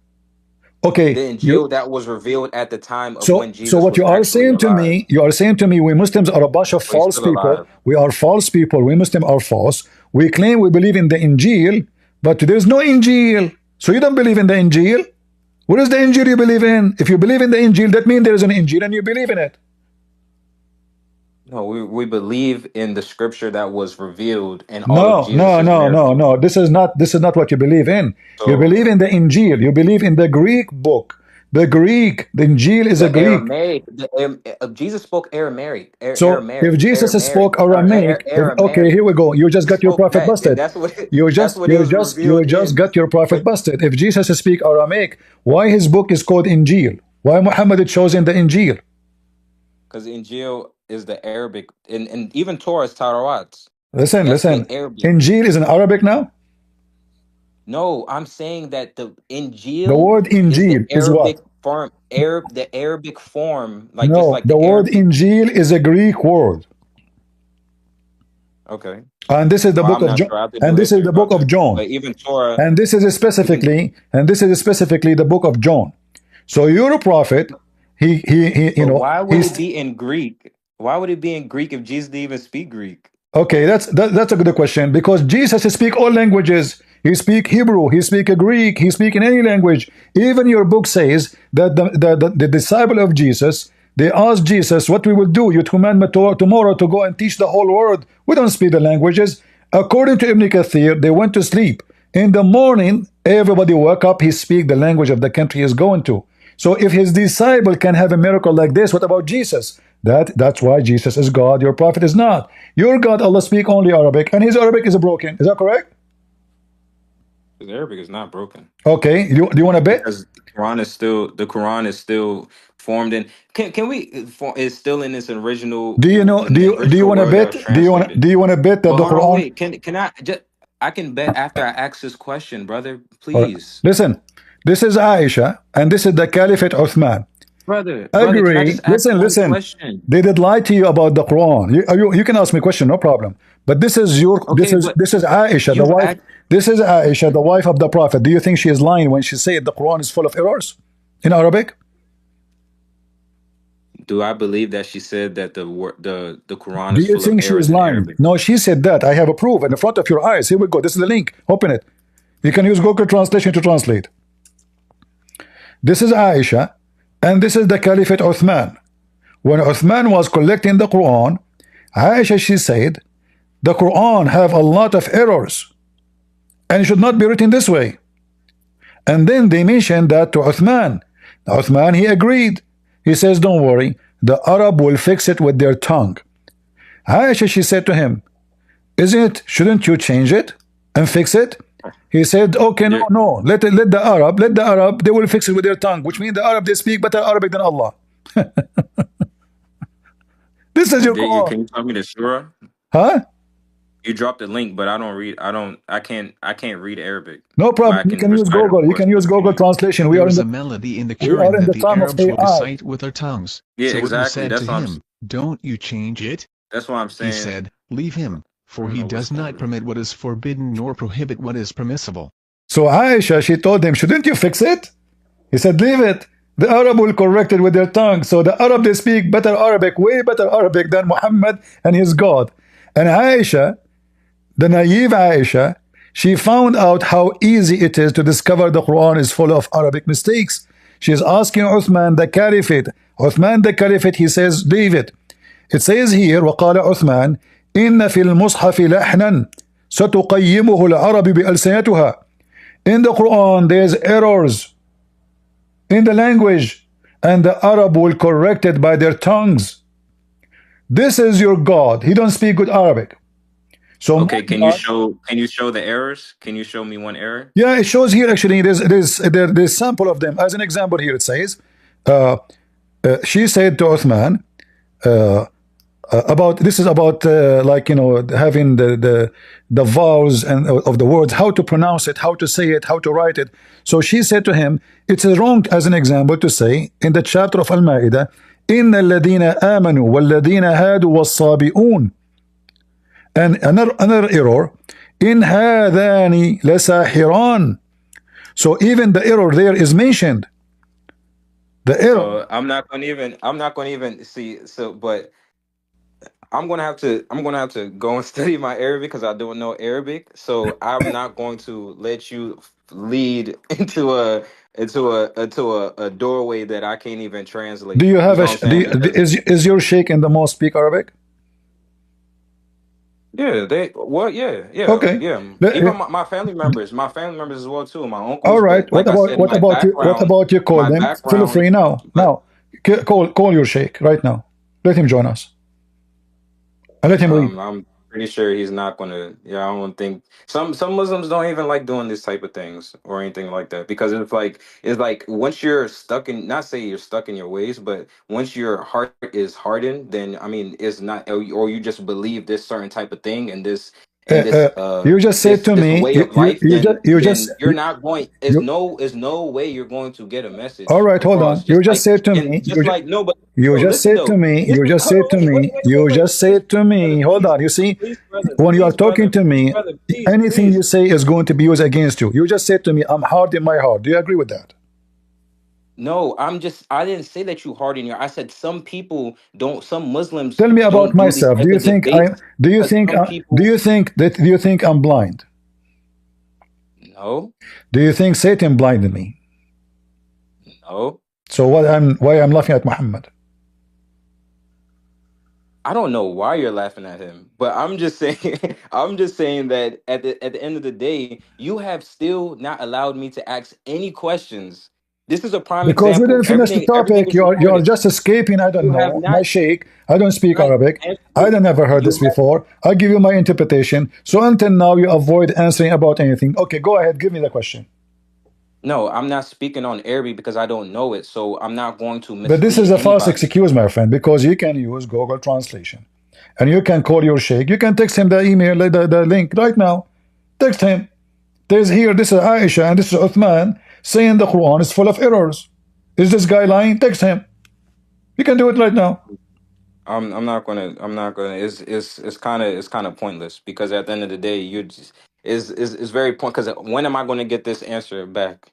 Okay. The Injil that was revealed at the time of when Jesus. So what you are saying to me, we Muslims are a bunch of false people. We are false people. We Muslims are false. We claim we believe in the Injil, but there is no Injil. So you don't believe in the Injil? What is the Injil you believe in? If you believe in the Injil, that means there is an Injil and you believe in it. No, we believe in the scripture that was revealed and all of No, no, Jesus's no, no, miracles. no. This is not what you believe in. You So believe in the Injil. You believe in the Greek book. The Greek. The Injil is a the Greek. Aramaic, Jesus spoke Aramaic, So if Jesus Aramaic, spoke Aramaic, okay, Aramaic. here we go. You just He got your spoke prophet that, and busted. that's what You that's just what it you was just you revealed just in. got your prophet But busted. If Jesus speak Aramaic, why his book is called Injil? Why Muhammad is chosen the Injil? because Injil is the Arabic, and even Torah is Tarawat. Listen, That's listen. the Arabic. Injil is in Arabic now. No, I'm saying that the The Injil word is the Injil is what? The Arabic form, like just No, like the the word Arabic. Injil is a Greek word, Okay. and this is the Well, book I'm of not John. sure. I have to do And this is history the book about of that. John. But even Torah, And even this is specifically the book of John. So you're a prophet. He but why would it be in Greek? Why would it be in Greek if Jesus didn't even speak Greek? Okay, that's a good question because Jesus speak all languages. He speak Hebrew, he speak Greek, he speak in any language. Even your book says that the disciple of Jesus, they asked Jesus, what we will do? You command me tomorrow to go and teach the whole world. We don't speak the languages. According to Ibn Kathir, they went to sleep. In the morning, everybody woke up, he speak the language of the country he's going to. So if his disciple can have a miracle like this, what about Jesus? That's why Jesus is God, your prophet is not. Your God, Allah speak only Arabic, and his Arabic is broken. Is that correct? Because Arabic is not broken. Okay. Do you want to bet? Because the Quran is still formed in. Can we? It's still in its original Do you know? Do you original want to word that was bet? translated. Do you want to bet that But the hold on, Quran? wait. Can I just? I can bet after I ask this question, brother. All right. Please, Listen, this is Aisha, and this is the Caliphate Uthman. brother. Can I just Agree. ask Listen, one listen. question? They did lie to you about the Quran. You can ask me a question, no problem. But this is your Okay, but this is Aisha, the you've wife. asked. This is Aisha, the wife of the Prophet. Do you think she is lying when she said the Quran is full of errors in Arabic? Do I believe that she said that the Quran Do is you full of think she is errors in lying? Arabic? No, she said that. I have a proof in the front of your eyes. Here we go. This is the link. Open it. You can use Google Translation to translate. This is Aisha, and this is the Caliphate Uthman. When Uthman was collecting the Quran, Aisha, she said, the Quran have a lot of errors and it should not be written this way. And then they mentioned that to Uthman. Uthman, he agreed. He says, don't worry, the Arab will fix it with their tongue. Aisha, she said to him, shouldn't you change it and fix it? He said, okay, no, There, no, let the Arab, they will fix it with their tongue, which means the Arab, they speak better Arabic than Allah. This is your Quran. can you tell me the surah? Huh? You dropped the link, but I don't read. I can't read Arabic, No but problem. I You can can use recite, of Google. You course. can use Google Translation. There is a melody in the We are Quran in that the the time of Arabs will AI. recite with their tongues. Yeah, So it was exactly. said to him, don't you change it? That's why I'm He saying. said, leave him, I for don't he know what's does going not on. permit what is forbidden nor prohibit what is permissible. So Aisha, she told him, shouldn't you fix it? He said, leave it. The Arab will correct it with their tongue. So the Arab, they speak better Arabic, way better Arabic than Muhammad and his God. And Aisha, the naive Aisha, she found out how easy it is to discover the Quran is full of Arabic mistakes. She's asking Uthman the Caliphate. Uthman the Caliphate, he says, leave it. It says here, وقال عثمان إن في المصحف لحنا ستقيمه العرب بألسنتها. In the Quran, there's errors in the language, and the Arab will correct it by their tongues. This is your God. He don't speak good Arabic. So Okay, can you show the errors? Can you show me one error? yeah, it shows here actually. There's sample of them. As an example, here it says, she said to Uthman, about this is about like having the vowels and of the words, how to pronounce it, how to say it, how to write it. So she said to him, it's wrong as an example to say in the chapter of Al-Ma'idah, إن الذين آمنوا والذين هادوا والصابئون. And another error, in هذان لساحران. So even the error there is mentioned. The error. So I'm not gonna even see. So, but I'm gonna have to go and study my Arabic because I don't know Arabic. So I'm not going to let you lead into a doorway that I can't even translate. Do you You have know a what I'm saying? Because is your sheikh in the mosque speak Arabic? Yeah, they what? Yeah, yeah, Okay. yeah. Even my my family members as well too. My All uncles, right. but like I said, What about you call my them? Feel background. free now. But Call your sheikh right now. Let him join us and let him read. I'm pretty sure he's not gonna. Yeah, I don't think some Muslims don't even like doing this type of things or anything like that because it's like once you're stuck in, not say you're stuck in your ways, but once your heart is hardened, then I mean it's not, or you just believe this certain type of thing and Uh, uh, you just said to this me. way of life, You just then you're not going. you. Is no way you're going to get a All message right. Hold across. on. You Just just like said to and me. just like no, but You no, just listen said to though. me. You Listen, just hold said on, to me. You wait, just said to brother, me. Hold please, on. You see, when you are please, talking to me, brother, anything you please. say is going to be used against you. You just said to me, "I'm hard in my heart." Do you agree with that? No, I didn't say that you harden your. I said some people don't. Some Muslims Tell me about don't do these myself. type of debates because some Do people. you think that? Do you think I'm blind? No, Do you think Satan blinded me? no. So why I'm laughing at Muhammad? I don't know why you're laughing at him, but I'm just saying. I'm just saying that at the end of the day, you have still not allowed me to ask any questions. This is a prime Because we example. didn't finish the Everything topic. is You are recorded. just escaping. I don't You have know. My not sheikh. I don't speak right. Arabic. I Answered. don't never heard You this before. I give you my interpretation. So until now, you avoid answering about anything. Okay, go ahead. Give me the question. No, I'm not speaking on Arabic because I don't know it, so I'm not going to But this is mislead a false anybody. excuse, my friend, because you can use Google Translation. And you can call your sheikh. You can text him the email, the link right now. Text him. There's here, this is Aisha and this is Uthman saying the Quran is full of errors. Is this guy lying? Text him. You can do it right now. I'm not gonna it's kind of pointless because at the end of the day you just is very point because when am I going to get this answer back?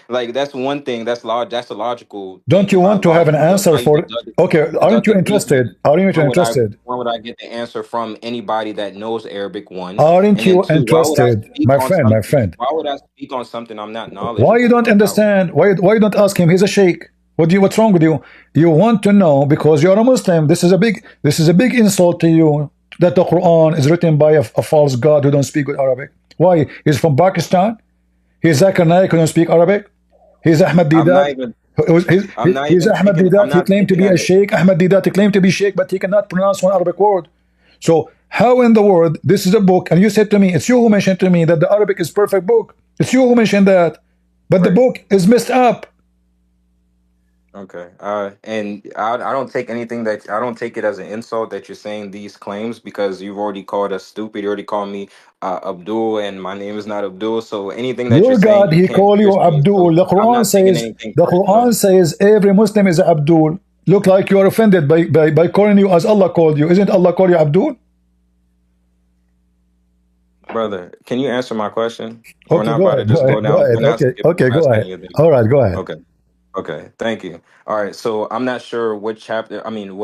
Like that's one thing that's a logical Don't thing you in my want to have an logic. So answer for? Okay, if I aren't you dug deeper, interested? Aren't you interested? why would I get the answer from anybody that knows Arabic, one? Aren't And then you two, why would I interested, speak my on friend? My something friend, why would I speak on something I'm not why you knowledgeable don't about? understand? Why you don't ask him? He's a sheikh. What's wrong with you? You want to know because you're a Muslim. This is a big insult to you that the Quran is written by a false god who don't speak good Arabic. Why? He's from Pakistan. He's Zakir Naik who don't speak Arabic. He's Ahmed I'm not Didat. even I'm He's, not he's even Ahmed taking I'm Didat. He not claimed to taking be that. a sheikh. Ahmed Didat, he claimed to be sheikh, but he cannot pronounce one Arabic word. So how in the world this is a book? And you said to me, it's you who mentioned to me that the Arabic is perfect book. It's you who mentioned that, but the Right. book is messed up. Okay. And I don't take anything that I don't take it as an insult that you're saying these claims because you've already called us stupid. You already called me Abdul, and my name is not Abdul. So anything that you're Your saying, God, you he can't call you twist me. Abdul. So The I'm Quran not taking says, anything the personal, Quran says every Muslim is Abdul. Look like you are offended by calling you as Allah called you. Isn't Allah call you Abdul? brother. Can you answer my question? We're Okay, not go about to ahead, go just go ahead, go down. ahead. We're not Okay, skipping okay, go past ahead. any of them. All right, go ahead. Okay. Okay. Thank you. All right. So I'm not sure what chapter. I mean,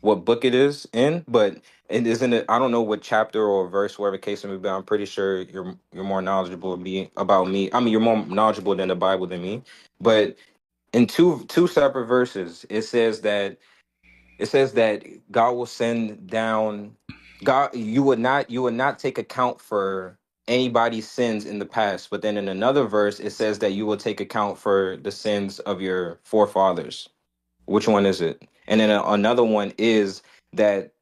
what book it is in, but it isn't it. I don't know what chapter or verse, whatever case it may be. I'm pretty sure you're more knowledgeable about me. I mean, you're more knowledgeable than the Bible than me. But in two separate verses, it says that God will send down God. You would not take account for anybody's sins in the past. But then in another verse, it says that you will take account for the sins of your forefathers. Which one is it? And then another one is that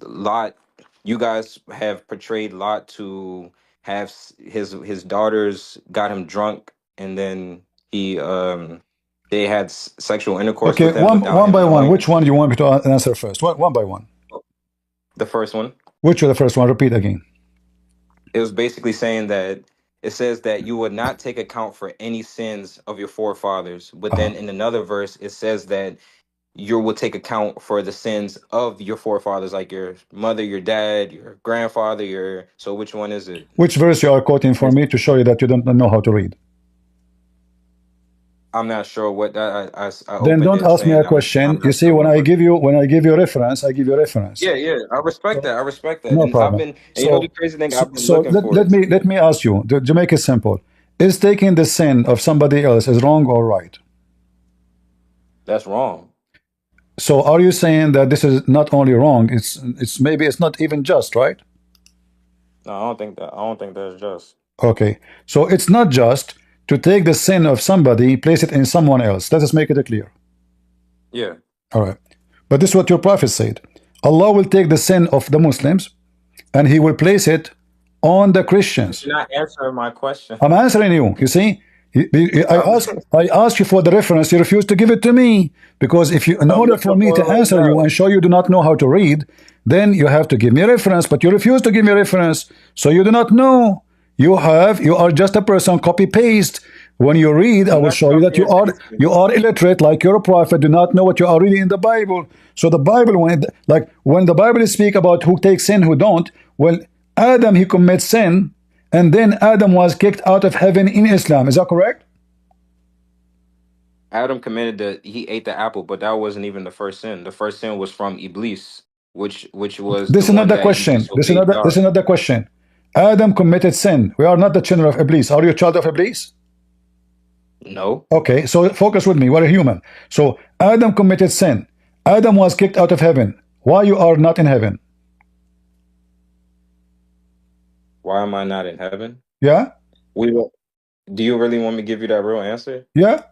Lot, you guys have portrayed Lot to have his daughters got him drunk, and then he they had sexual intercourse Okay, with him without one him by one. knowing. Which one do you want me to answer first? One by one. The first one, Which was the first one? Repeat again. it was basically saying that it says that you would not take account for any sins of your forefathers, but Uh-huh. then in another verse it says that you will take account for the sins of your forefathers, like your mother, your dad, your grandfather, your. So which one is it? Which verse you are quoting for me to show you that you don't know how to read? I'm not sure what that I Then opened don't it ask me saying a I'm question. You not see, sure what. when I give you reference, I give you reference. Yeah, yeah, I respect So that. I respect that, no and I've problem. been. And you know the So crazy thing, so, I've been so looking let, for let it. me let me ask you to make it simple. Is taking the sin of somebody else is wrong or right? That's wrong. So are you saying that this is not only wrong, it's maybe it's not even just, right? No, I don't think that. I don't think that's just. Okay. So it's not just to take the sin of somebody, place it in someone else. Let us make it clear. Yeah. All right. But this is what your prophet said. Allah will take the sin of the Muslims and he will place it on the Christians. You're not answering my question. I'm answering you. You see, I asked you for the reference. You refused to give it to me because if you, in order for me to answer you and show you do not know how to read, then you have to give me a reference. But you refuse to give me a reference, so you do not know. You are just a person copy paste. When you read, I will show you that you are illiterate, like your prophet, do not know what you are reading in the Bible. So the Bible, when the Bible speak about who takes sin, who don't, well, Adam, he commits sin, and then Adam was kicked out of heaven in Islam. Is that correct? Adam committed he ate the apple, but that wasn't even the first sin. The first sin was from Iblis, which was This the is not one the that he question. disobeyed This God. is not the question. Adam committed sin. We are not the children of Iblis. Are you a child of Iblis? No. Okay, so focus with me. We're a human. So Adam committed sin. Adam was kicked out of heaven. Why you are not in heaven? Why am I not in heaven? Yeah? Do you really want me to give you that real answer? Yeah?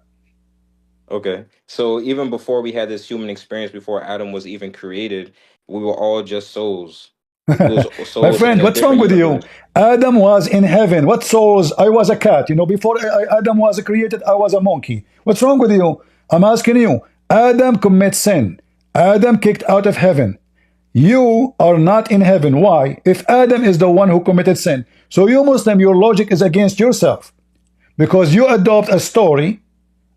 Okay. So even before we had this human experience, before Adam was even created, we were all just souls. We was My souls in friend, a what's wrong different with you? universe. Adam was in heaven. What souls? I was a cat. Before Adam was created, I was a monkey. What's wrong with you? I'm asking you. Adam commits sin. Adam kicked out of heaven. You are not in heaven. Why? If Adam is the one who committed sin. So you Muslim, your logic is against yourself. Because you adopt a story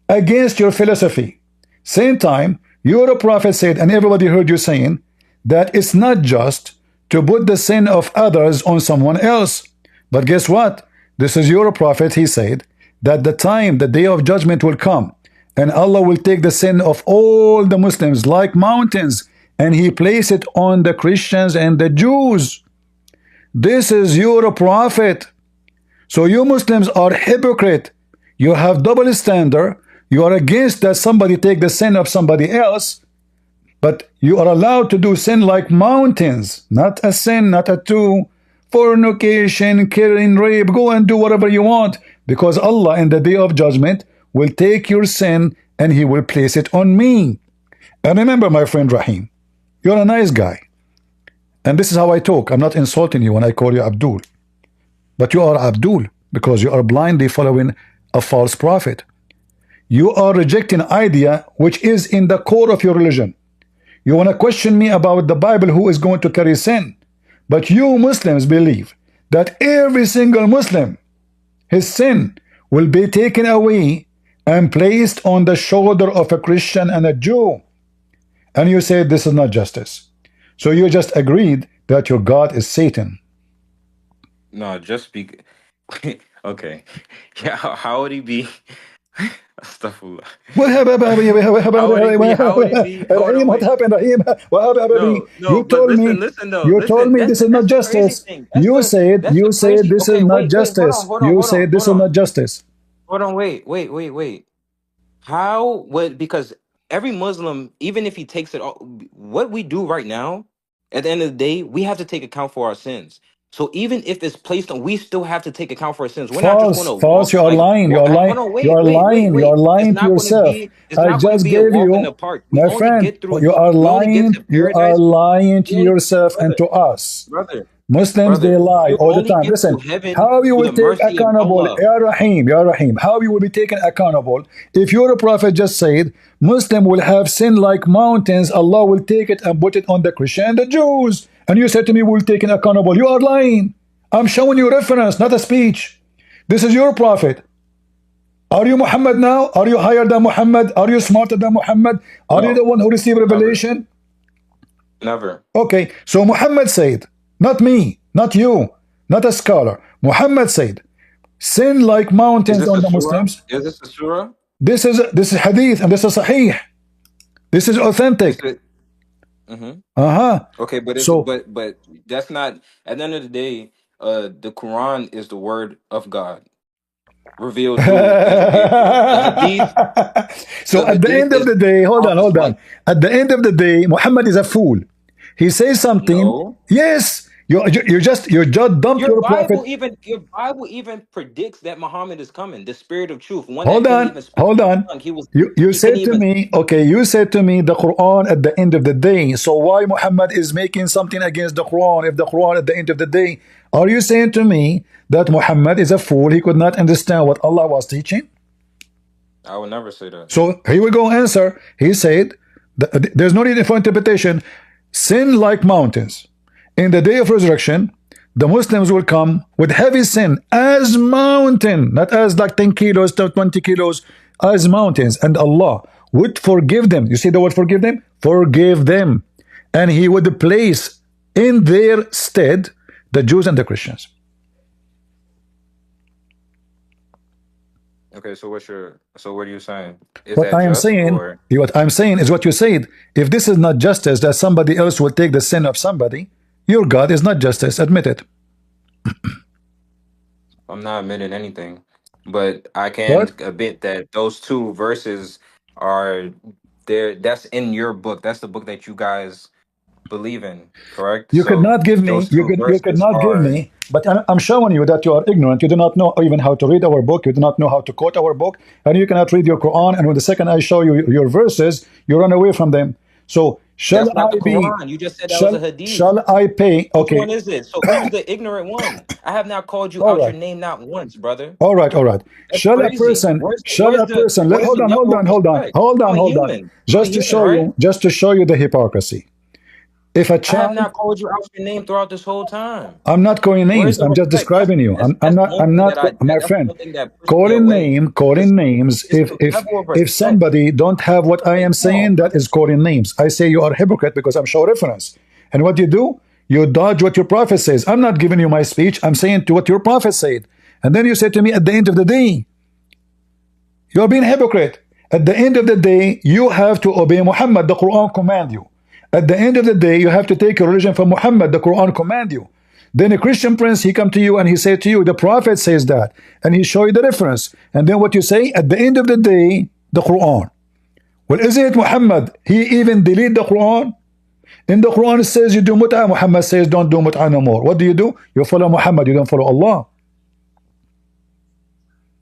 against your philosophy. Same time, your prophet said, and everybody heard you saying, that it's not just to put the sin of others on someone else. But guess what? This is your prophet. He said that the day of judgment will come, and Allah will take the sin of all the Muslims like mountains, and he place it on the Christians and the Jews. This is your prophet. So you Muslims are hypocrite. You have double standard. You are against that somebody take the sin of somebody else, but you are allowed to do sin like mountains. Not a sin, not a two. Fornication, killing, rape, go and do whatever you want, because Allah in the day of judgment will take your sin and he will place it on me. And remember, my friend Rahim, you're a nice guy. And this is how I talk. I'm not insulting you when I call you Abdul. But you are Abdul because you are blindly following a false prophet. You are rejecting idea which is in the core of your religion. You want to question me about the Bible, who is going to carry sin. But you Muslims believe that every single Muslim, his sin will be taken away and placed on the shoulder of a Christian and a Jew. And you said this is not justice. So you just agreed that your God is Satan. No, just speak. Okay. Yeah, how would he be? Astaghfirullah. What happened, How would he be? How would he be? Hold on, Rahim? What wait. happened, Rahim? What happened, No, but listen though. You told Listen, me this is not that's the crazy justice. thing. You That's the said crazy. this is Okay, not wait, justice. hold You on, said this hold is on. not justice. Hold on, wait. How would, because every Muslim, even if he takes it all, what we do right now, at the end of the day, we have to take account for our sins. So even if it's placed on, we still have to take account for our sins. We're not just going to False. walk You are like, lying. You are lying. hold on, You are lying. You are It's lying to not going to yourself. be, it's I not going to just be a gave walk in you, the park. We my only friend. get through, You are we only get lying. to You are paradise. lying to We only, yourself and brother, to us. brother, Muslims, they brother, lie you all the only time. get to Listen, heaven how you through will the take mercy of accountable, Allah. Ya Rahim, how you will be taken accountable if your prophet just said Muslim will have sin like mountains, Allah will take it and put it on the Christian and the Jews. And you said to me, we'll take it accountable. You are lying. I'm showing you reference, not a speech. This is your prophet. Are you Muhammad now? Are you higher than Muhammad? Are you smarter than Muhammad? Are you the No, one who received never, revelation? never. Okay, so Muhammad said, not me, not you, not a scholar. Muhammad said, sin like Is mountains this on a the surah? Muslims. Is this a surah? This is hadith and this is sahih. This is Is authentic. it? Mm-hmm. Uh-huh. Okay, but So that's not, at the end of the day, the Quran is the word of God. revealed through education. So The at the hadith end of is the day, hold on, Prophet's hold on. wife. At the end of the day, Muhammad is a fool. He says something. No. Yes, you just dumped your prophet. Your Bible even predicts that Muhammad is coming, the spirit of truth, one that Hold couldn't on, even speak hold in his on. tongue. You He couldn't said to even me, okay, you said to me the Quran at the end of the day. So why Muhammad is making something against the Quran if the Quran at the end of the day? Are you saying to me that Muhammad is a fool? He could not understand what Allah was teaching? I would never say that. So here we go answer. He said, there's no need for interpretation. Sin like mountains. In the day of resurrection, the Muslims will come with heavy sin as mountain, not as like 10 kilos to 20 kilos, as mountains. And Allah would forgive them. You see the word forgive them? Forgive them. And He would place in their stead the Jews and the Christians. Okay, so what are you saying? Is What that I am just saying, or what I'm saying is what you said. If this is not justice, that somebody else will take the sin of somebody, your God is not justice. Admit it. I'm not admitting anything, but I can What? admit that those two verses are there. That's in your book. That's the book that you guys believe in, correct? You could So not give me. those two You could verses not give are. me. But I'm showing you that you are ignorant. You do not know even how to read our book. You do not know how to quote our book, and you cannot read your Quran. And when the second I show you your verses, you run away from them. So shall That's not I the be? Quran. You just said that was a Shall hadith. shall I pay? Which Okay. one is it? So who's the ignorant one? I have not called you All out your right. name not once, brother. All right, all right. That's crazy. Where's Hold the on, hold level of on, hold on, respect? hold on, I'm a hold on. human. I'm a human, right? Just to show you the hypocrisy. If a I have child, not called you out your name throughout this whole time. I'm not calling Where's names. the I'm just respect? That's describing you. that's that's one I'm thing not, that I my that's friend. one thing that pushed me away. Calling It's names. it's the level of If respect. somebody don't have what I Like, am come on, saying, that brother. is calling names. I say you are a hypocrite because I'm show reference. And what you do, you dodge what your prophet says. I'm not giving you my speech. I'm saying to what your prophet said. And then you say to me at the end of the day, you're being a hypocrite. At the end of the day, you have to obey Muhammad. The Quran command you. At the end of the day, you have to take your religion from Muhammad. The Quran command you. Then a Christian prince, he come to you and he say to you, the Prophet says that, and he show you the reference. And then what you say at the end of the day, the Quran. Well, isn't it Muhammad? He even delete the Quran. In the Quran it says you do mut'ah. Muhammad says don't do mut'ah no more. What do? You follow Muhammad. You don't follow Allah.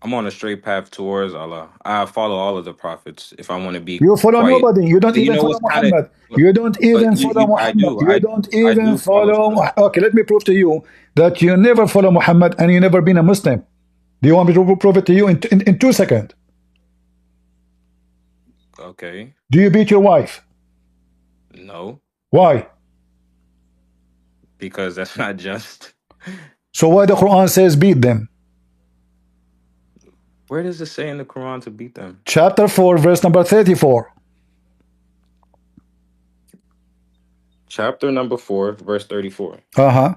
I'm on a straight path towards Allah. I follow all of the prophets if I want to be You follow quite. nobody. You don't But you even know follow what's kind of, Muhammad. You don't even but follow I Muhammad. do. You don't I even do follow follow. stuff. Okay, let me prove to you that you never follow Muhammad and you never been a Muslim. Do you want me to prove it to you in 2 seconds? Okay. Do you beat your wife? No, Why? because that's not just. So why the Quran says beat them? Where does it say in the Quran to beat them? Chapter 4, verse number 34. Chapter number 4, verse 34. Uh-huh.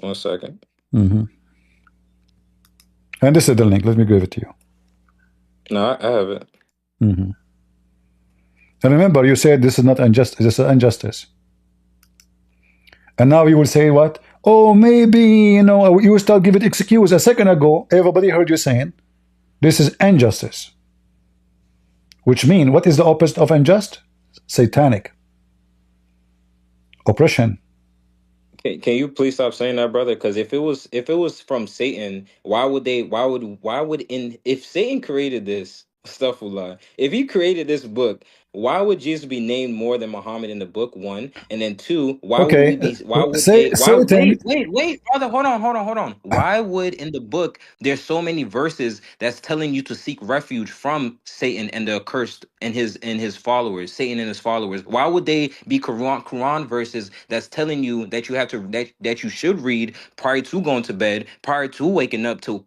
One second. And this is the link. Let me give it to you. No, I have it. And remember, you said this is not injustice. This is injustice. And now you will say what? Oh, maybe, you will start giving excuse. A second ago, everybody heard you saying this is injustice. Which means, what is the opposite of unjust? Satanic. Oppression. Can you please stop saying that, brother? Because if it was from Satan, if Satan created this stuff, if he created this book, why would Jesus be named more than Muhammad in the book? One, and then two, why would we Okay. be? Why would Say they? Why? Satan. Wait, brother, hold on. Why would in the book there's so many verses that's telling you to seek refuge from Satan and the accursed and his followers, Satan and his followers? Why would they be Quran verses that's telling you that you have to that you should read prior to going to bed, prior to waking up to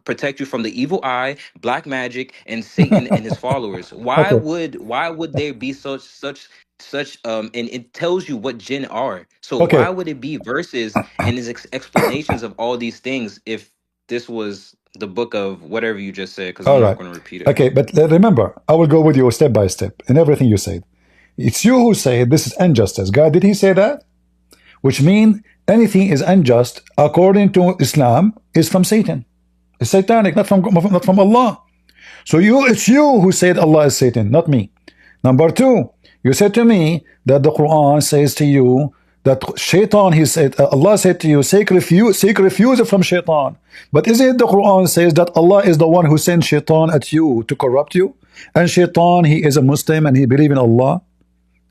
protect you from the evil eye, black magic, and Satan and his followers? Okay. Why would there be such and it tells you what jinn are. So why Okay. would it be verses and his explanations of all these things if this was the book of whatever you just said? Because All I'm not right. going to repeat it. Okay. But remember, I will go with you step by step in everything you said. It's you who say this is injustice. God, did he say that? Which means anything is unjust according to Islam is from Satan. It's satanic, not from Allah. So it's you who said Allah is Satan, not me. Number two, you said to me that the Quran says to you that Shaitan, Allah said to you, seek refuge from Shaitan. But is it the Quran says that Allah is the one who sent Shaitan at you to corrupt you? And Shaitan, he is a Muslim and he believes in Allah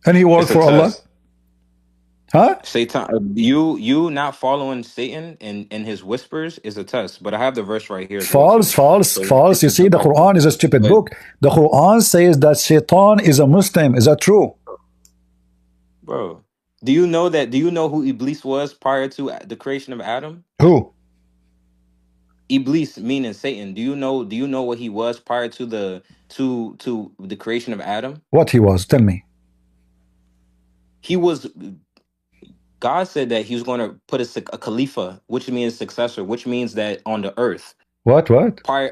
and he works It's a for Allah? test. Huh? Satan, you not following Satan and his whispers is a test. But I have the verse right here as well False, too. false, So false. You this is see, the the Bible. Quran is a stupid But book. The Quran says that Shaitan is a Muslim. Is that true? bro, do you know that? Do you know who Iblis was prior to the creation of Adam? Who? Iblis meaning Satan. Do you know? Do you know what he was prior to the creation of Adam? What he was? Tell me. He was. God said that he was going to put a Khalifa, which means successor, which means that on the earth. What? What? Prior,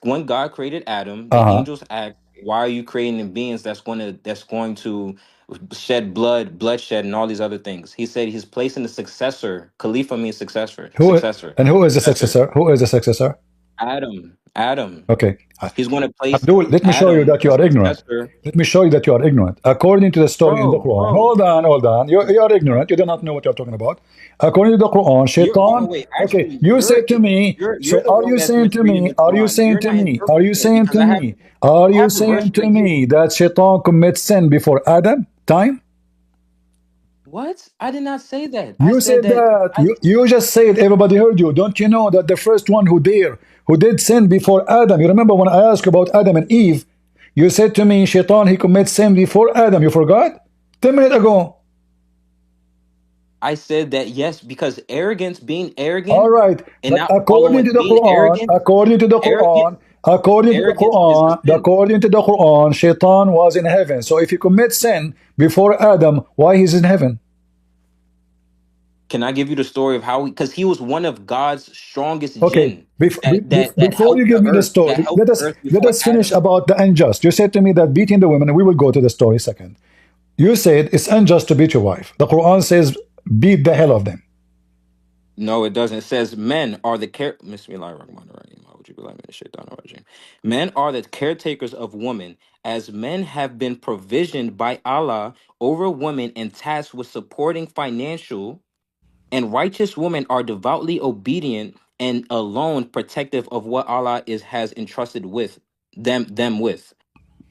when God created Adam, the Uh-huh. angels asked, "Why are you creating beings that's going to shed bloodshed, and all these other things?" He said he's placing the successor. Khalifa means successor. Who and who is the Successor. successor? Who is the successor? Adam. Okay. He's going to place Abdul, let me show you Adam, that the you are ignorant. successor. Let me show you that you are ignorant. According to the story in the Quran. Bro, Hold on, hold on. You are ignorant. You do not know what you're talking about. According to the Quran, you're by the Shaitan. way. Okay, Actually, you said to me. you're So the are one you that's saying to misreading me? the Are you Quran. saying You're to not me? Are you interpreting it saying because to me? Are I you have the verse saying to right here. me that Shaitan commits sin before Adam? Time? What? I did not say that. I You said said that. that. You just said everybody heard you. Don't you know that the first one who did sin before Adam? You remember when I asked about Adam and Eve? You said to me, Shaitan, he commits sin before Adam. You forgot? 10 minutes ago. I said that yes, because arrogance, being All arrogant, right. and But not following, being arrogant, arrogant, arrogance is a sin. according to the Quran, Shaitan was in heaven. So if he commits sin before Adam, why he's in heaven? Can I give you the story of how? Because he was one of God's strongest Okay, jinn that before you helped give the me the earth, that story, helped the earth let before us finish Adam. about the unjust. You said to me that beating the women, and we will go to the story second. You said it's unjust to beat your wife. The Quran says beat the hell of them. No, it doesn't. It says men are the men are the caretakers of women, as men have been provisioned by Allah over women and tasked with supporting financial, and righteous women are devoutly obedient and alone protective of what Allah has entrusted with them with.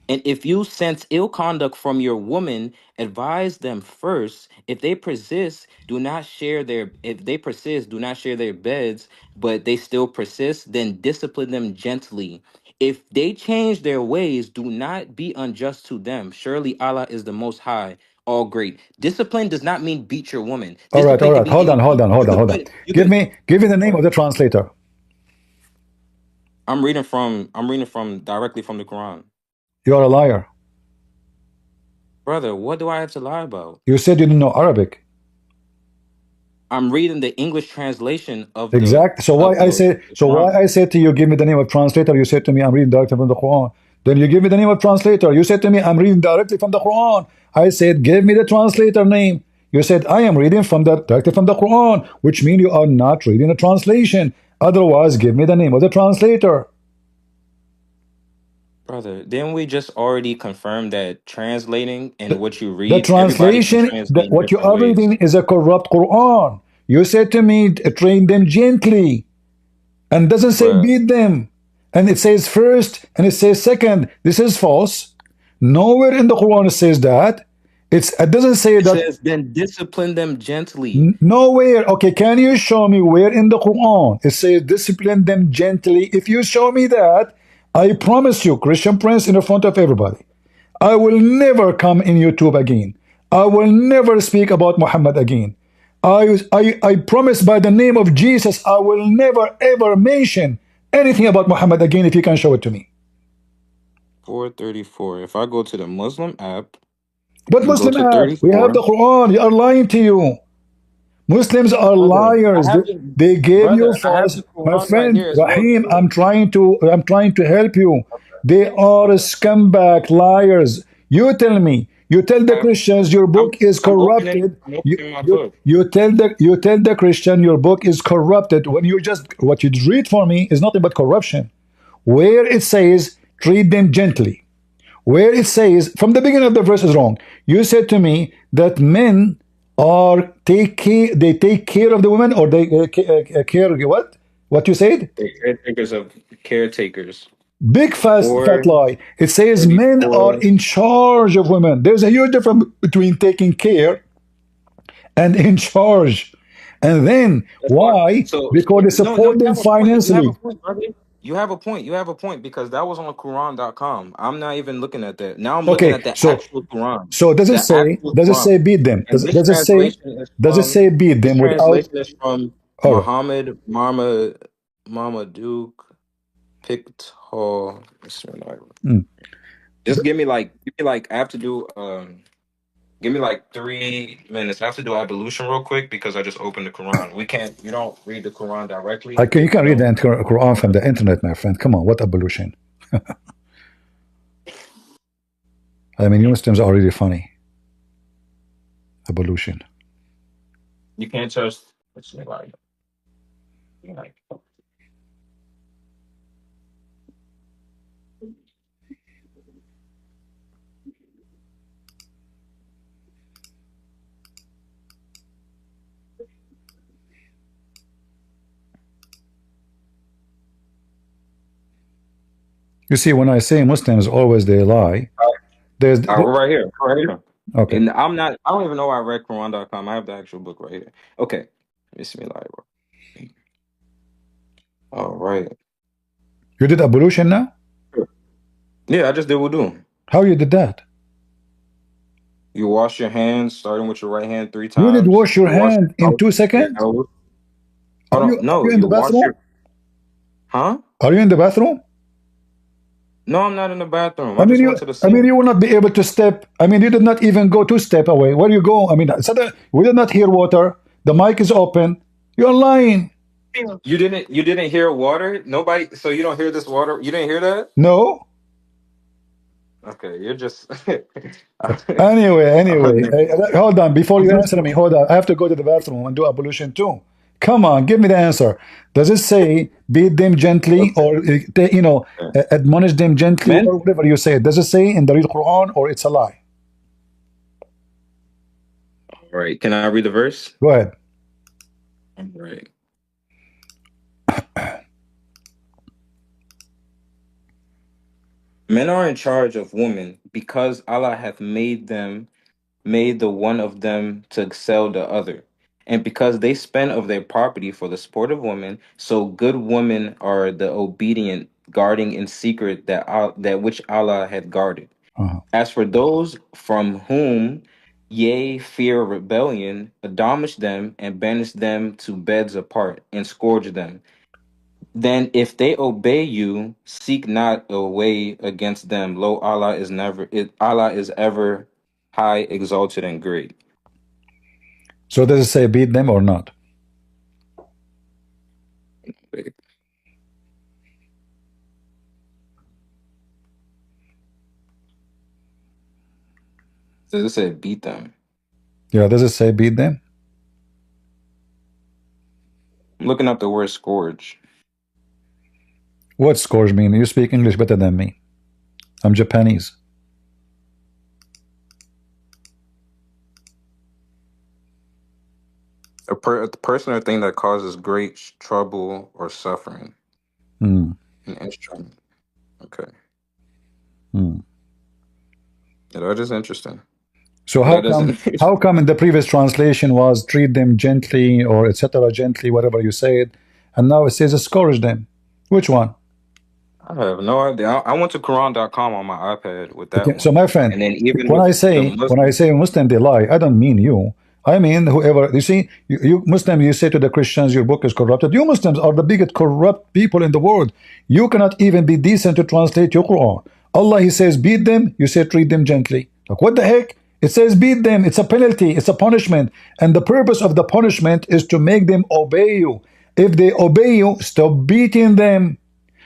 And if you sense ill conduct from your woman, advise them first. If they persist, do not share their beds, but they still persist, then discipline them gently. If they change their ways, do not be unjust to them. Surely Allah is the most high, all great. Discipline does not mean beat your woman. All right, all Discipline can right. be Hold on, hold anything. on, You hold on, could hold on. put you could Give me the name of the translator. I'm reading from directly from the Quran. You are a liar. Brother, what do I have to lie about? You said you didn't know Arabic. I'm reading the English translation of the Exact. So of the, the why Quran. I said to you, give me the name of translator. You said to me, I'm reading directly from the Quran. Then you give me the name of translator. You said to me, I'm reading directly from the Quran. I said, give me the translator name. You said, I am reading directly from the Quran, which means you are not reading a translation. Otherwise, give me the name of the translator. Brother, didn't we just already confirm that translating and The, what you the read, everybody can translation, translate in what you different are ways? reading is a corrupt Quran. You said to me, train them gently. And doesn't say Bruh. beat them. And it says first and it says second. This is false. Nowhere in the Quran it says that. It doesn't say It that. says, then discipline them gently. Nowhere. Okay, can you show me where in the Quran it says discipline them gently? If you show me that, I promise you, Christian Prince, in front of everybody, I will never come in YouTube again. I will never speak about Muhammad again. I promise by the name of Jesus, I will never ever mention anything about Muhammad again if you can show it to me. 434. If I go to the Muslim app But and go Muslim to app, we have 34, the Quran. They are lying to you. Muslims are brother, I liars. have They gave you I have false. the My Quran right friend here as well Rahim, too. I'm trying to help you. They are Okay. scumbag liars. You tell me. You tell the Christians your I'm book is corrupted. I'm opening my book. You tell the Christian your book is corrupted when you just what you read for me is nothing but corruption. Where it says treat them gently, where it says from the beginning of the verse is wrong. You said to me that men are they take care of the women or they care what you said? The caretakers of caretakers. Big fat lie. It says men are 4:34. in charge of women. There's a huge difference between taking care and in charge. And then That's why. why? Because they No, support you them have a point. You have a financially. point, brother. You have a point. You have a point because that was on Quran.com. I'm not even looking at that. Now I'm looking Okay, at the so actual Quran. does it The say actual Quran. beat them? And this translation is Does it from say beat them without? All right. Muhammad Marmaduke Pictal. Mm. Just give me like I have to do give me like 3 minutes. I have to do ablution real quick because I just opened the Quran. You don't read the Quran directly You if you can read the don't. Quran from the internet, my friend. Come on, what abolition? I mean, you Muslims are really funny. Abolition. You can't trust. Let's see, like, You see, when I say Muslims, always they lie. There's we're right here. Right here. okay. And I don't even know I read Quran.com. I have the actual book right here. Okay. Bismillah. All right. You did abolition now? Yeah, I just did wudu. How you did that? You wash your hands, starting with your right hand three You did times. wash your You wash hand your in mouth, your 2 seconds? nose. Hold on. Are No, you in you the wash bathroom? your. Huh? Are you in the bathroom? No, I'm not in the bathroom. I just went to the sink. You will not be able to step. I mean, you did not even go 2 step away. Where you go? I mean, suddenly we did not hear water. The mic is open. You're lying. You didn't hear water? Nobody, so you don't hear this water? You didn't hear that? No. Okay, you're just Anyway, I'm hold on. Before you just answer me, hold on. I have to go to the bathroom and do ablution too. Come on, give me the answer. Does it say beat them gently or admonish them gently men. or whatever you say? Does it say in the real Quran or it's a lie? All right, can I read the verse? Go ahead. All right. Men are in charge of women because Allah hath made the one of them to excel the other. And because they spend of their property for the sport of women, so good women are the obedient, guarding in secret that which Allah hath guarded. Uh-huh. As for those from whom ye fear rebellion, admonish them and banish them to beds apart and scourge them. Then if they obey you, seek not a way against them. Lo, Allah is ever high, exalted, and great. So does it say beat them or not? Wait, does it say beat them? Yeah, does it say beat them? I'm looking up the word scourge. What scourge mean? You speak English better than me. I'm Japanese. A person or thing that causes great trouble or suffering. Hmm. An instrument. Okay. Hmm. Yeah, that is interesting. So But that doesn't. how come in the previous translation was treat them gently or etc. gently, whatever you said, and now it says scourge them? Which one? I have no idea. I went to Quran.com on my iPad with that Okay, so one. my friend, And then even when with I the say Muslim. Muslim they lie, I don't mean you. I mean whoever. You see, you Muslims, you say to the Christians your book is corrupted. You Muslims are the biggest corrupt people in the world. You cannot even be decent to translate your Quran. Allah, He says beat them. You say treat them gently. Like what the heck? It says beat them. It's a penalty. It's a punishment. And the purpose of the punishment is to make them obey you. If they obey you, stop beating them.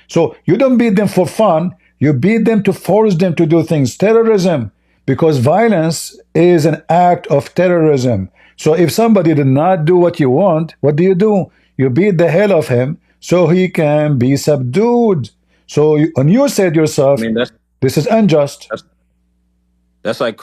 So you don't beat them for fun. You beat them to force them to do things. Terrorism. because violence is an act of terrorism. So if somebody did not do what you want, what do? You beat the hell of him so he can be subdued. So and you said I yourself, mean, this is unjust. that's like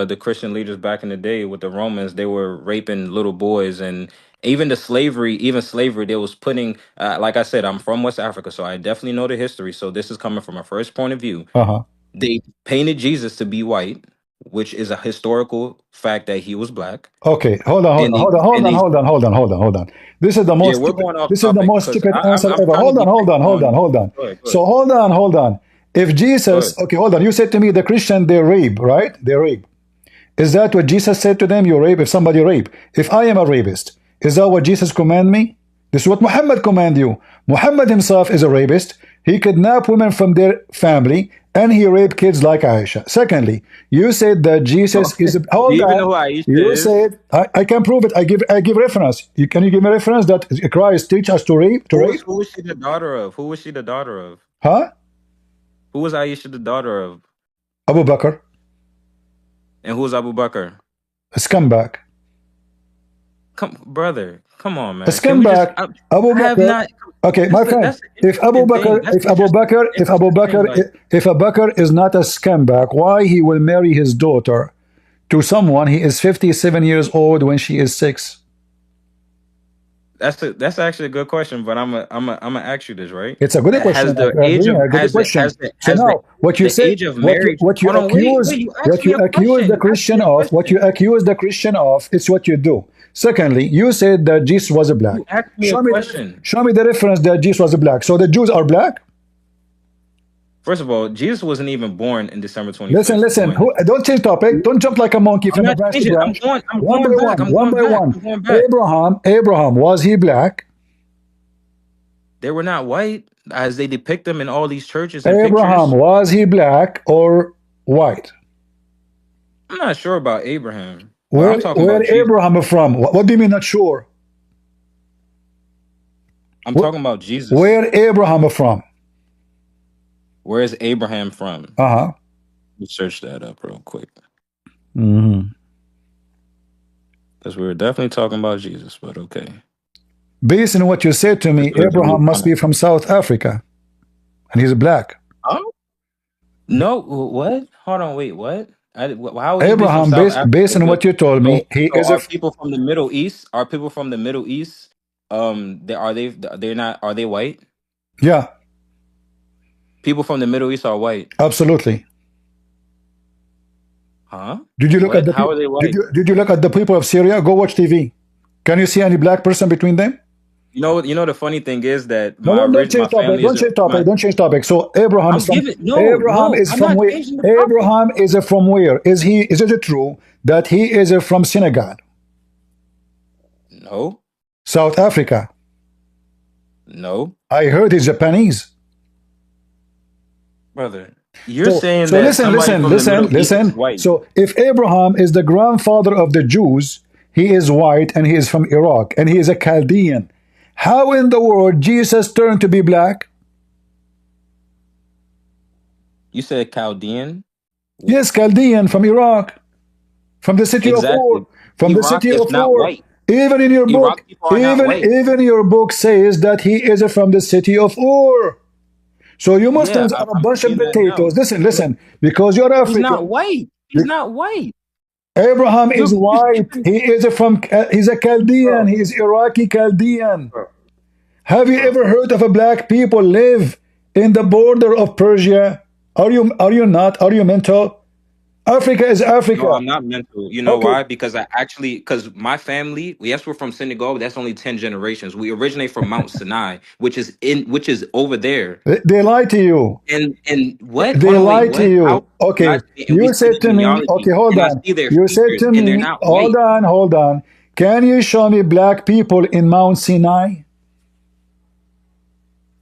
the Christian leaders back in the day with the Romans. They were raping little boys, and even slavery, they was putting. Like I said, I'm from West Africa, so I definitely know the history. So this is coming from a first point of view. Uh-huh. They painted Jesus to be white, which is a historical fact that he was black. Okay, hold on, hold And on, they hold on, hold and on, they hold on, hold on, hold on, hold on. This is the Yeah, most we're stupid, going off this is the topic most because stupid answer I'm ever. trying to Hold on, be hold on, hold on, on. hold on. Go ahead, go So ahead, hold on, hold on. If go Jesus, ahead. okay, hold on. You said to me the Christian they rape, right? They rape. Is that what Jesus said to them? You rape if somebody rape. If I am a rapist, is that what Jesus command me? This is what Muhammad command you. Muhammad himself is a rapist. He kidnapped women from their family and he raped kids like Aisha. Secondly, you said that Jesus is a, Do hold you even know on. who Aisha You is? said I can prove it. I give reference. Can you give me reference that Christ teach us to rape? To rape? Who was she the daughter of? Who was she the daughter of? Huh? Who was Aisha the daughter of? Abu Bakr, And who was Abu Bakr? a scumbag. Come, brother, come on, A man. Can we just? scumbag. Abu I have Bakr. not. Okay, my friend. That's an interesting thing. That's If Abu interesting thing. Bakr, Like if Abu Bakr is not a scumbag, why he will marry his daughter to someone he is 57 years old when she is 6? that's actually a good question. But I'm gonna ask you this, right? It's a good question. Has the I age agree. of A good question. So has now, what you the say, age of marriage? what you Hold on, wait. accuse, You asked me a the question. You asked Christian me a of, what you question. accuse the Christian of, it's what you do. Secondly, you said that Jesus was a black. You asked me a question. Show me the reference that Jesus was a black. So the Jews are black. First of all, Jesus wasn't even born in December Listen, 25th. listen. When Don't change topic. Don't jump like a monkey I'm from a not branch to changing, branch. I'm One by going back. one. I'm One going by back. one. I'm going back. Abraham, was he black? They were not white as they depict them in all these churches and Abraham, pictures. was he black or white? I'm not sure about Abraham, but I'm talking Where about Jesus. Abraham from? What do you mean not sure? I'm talking about Jesus. Where Abraham from? Where is Abraham from? Uh-huh. Let's search that up real quick. Hmm. Because we were definitely talking about Jesus, but okay. Based on what you said to me, Abraham must be from South Africa, and he's black. Oh? No, what? Hold on, wait, what? How would he be from Abraham, South based Africa? on what you told me, he So is a are people from the Middle East? Are people from the Middle East? They're not. Are they white? yeah, People from the Middle East are white, absolutely. huh? Did you look at What? the How people? are they white? Did you look at the people of Syria? Go watch TV. Can you see any black person between them? You know the funny thing is that No, don't my change topic. family is Don't change my. topic. Don't change topic. So Abraham is I'm from giving no. I'm not where? changing the topic. Abraham is from where? Is it true that he is from Senegal, No, South Africa? no, I heard he's Japanese. brother. You're saying So that somebody from the Middle East is listen. white. So if Abraham is the grandfather of the Jews, he is white and he is from Iraq and he is a Chaldean. How in the world Jesus turned to be black? You said Chaldean. Yes, Chaldean from Iraq, from the city of Ur, Exactly. from the Iraq city is of not Ur. white. Even in your book, Iraq people are not white. even your book says that he is from the city of Ur. So you Yeah, Muslims are a I'm bunch of seeing that now. potatoes. Listen, because you're He's not African. white. He's not white. Abraham is You're white. skipping, He is he's a Chaldean. bro, He is Iraqi Chaldean. bro, Have you bro. ever heard of a black people live in the border of Persia? Are you not? Are you mental? Africa is No, Africa. I'm not mental. You know Okay. why? Because my family, yes, we're from Senegal, but that's only 10 generations. We originate from Mount Sinai, which is over there. They lie to you. And what? They Hold on, wait, lie to what? How you. lie Okay. to me? And we You see said the to me, genealogy okay, hold and I on. see their You said features to and they're me, not white. hold on. Can you show me black people in Mount Sinai?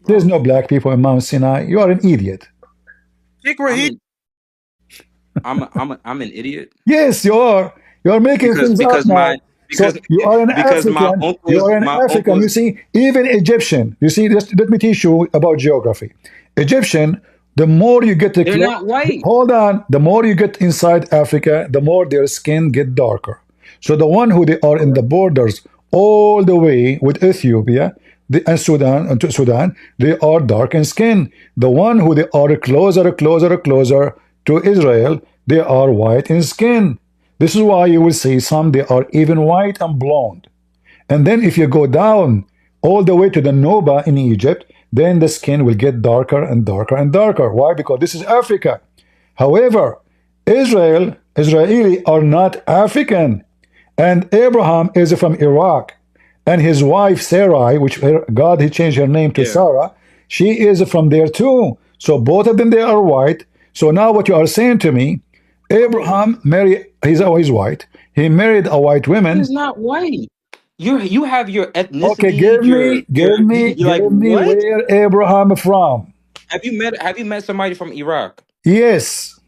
There's Bro. no black people in Mount Sinai. You are an idiot. I'm an I'm an idiot. Yes, you are. You are making Because things up because now. my So because you are an because African. You are an my African. You uncle's see, even Egyptian. You see, let me teach you about geography. Egyptian The more you get They're not white. hold on, the more you get inside Africa, the more their skin get darker. So the one who they are in the borders all the way with Ethiopia and Sudan and to Sudan, they are dark in skin. The one who they are closer to Israel, they are white in skin. This is why you will see some they are even white and blonde. And then if you go down all the way to the Noba in Egypt, then the skin will get darker and darker and darker. Why? Because this is Africa. However, Israeli are not African. And Abraham is from Iraq. And his wife Sarai, which God he changed her name to Sarah, she is from there too. So both of them they are white. So now what you are saying to me, Abraham married, he's always white. He married a white woman. He's not white. You have your ethnicity. Okay, give me what? where Abraham from. Have you met somebody from Iraq? Yes.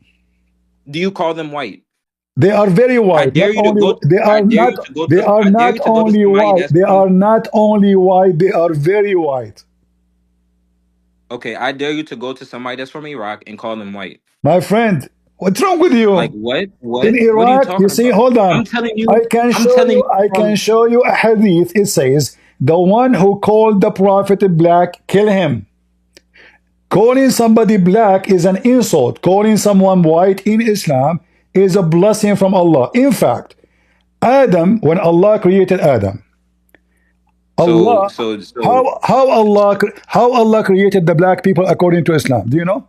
Do you call them white? They are very I white. dare Not you to only go. they I are dare not you to go they to. are I dare not you to go to only somebody white. that's They from. are not only white, they are very white. Okay, I dare you to go to somebody that's from Iraq and call them white. My friend, what's wrong with Like you? what? In What are you Iraq, you talking see, about? hold on. I'm telling you. I can I'm show telling you, you I can from. show you a hadith. It says, the one who called the prophet black, kill him. Calling somebody black is an insult. Calling someone white in Islam is a blessing from Allah. In fact, Adam, when Allah created Adam, So Allah, so so. how Allah created the black people according to Islam? Do you know?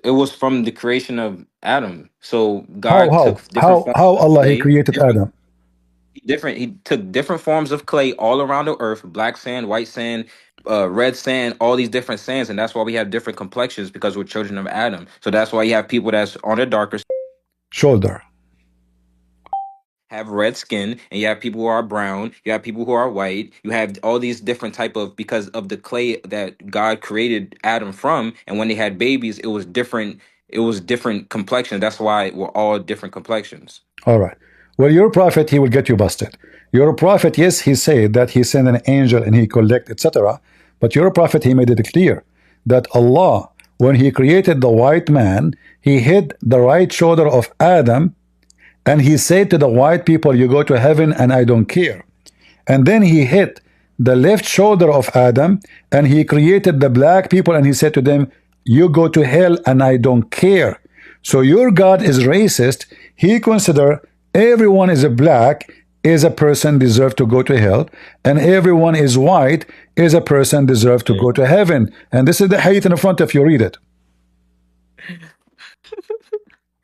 It was from the creation of Adam. So How God how took different how forms how of Allah he clay, created Adam? He took different forms of clay all around the earth, black sand, white sand, red sand, all these different sands, and that's why we have different complexions because we're children of Adam. So that's why you have people that's on the darker Shoulder. have red skin, and you have people who are brown, you have people who are white, you have all these different type of because of the clay that God created Adam from, and when they had babies, it was different complexion. That's why we're all different complexions. All right. Well, your prophet, he will get you busted. Your prophet, yes, he said that he sent an angel and he collect, etc. But your prophet, he made it clear that Allah, when he created the white man, he hit the right shoulder of Adam and he said to the white people, you go to heaven and I don't care. And then he hit the left shoulder of Adam and he created the black people and he said to them, you go to hell and I don't care. So your God is racist. He consider everyone is a black is a person deserve to go to hell, and everyone is white is a person deserve to go to heaven. And this is the hadith in the front of you. Read it.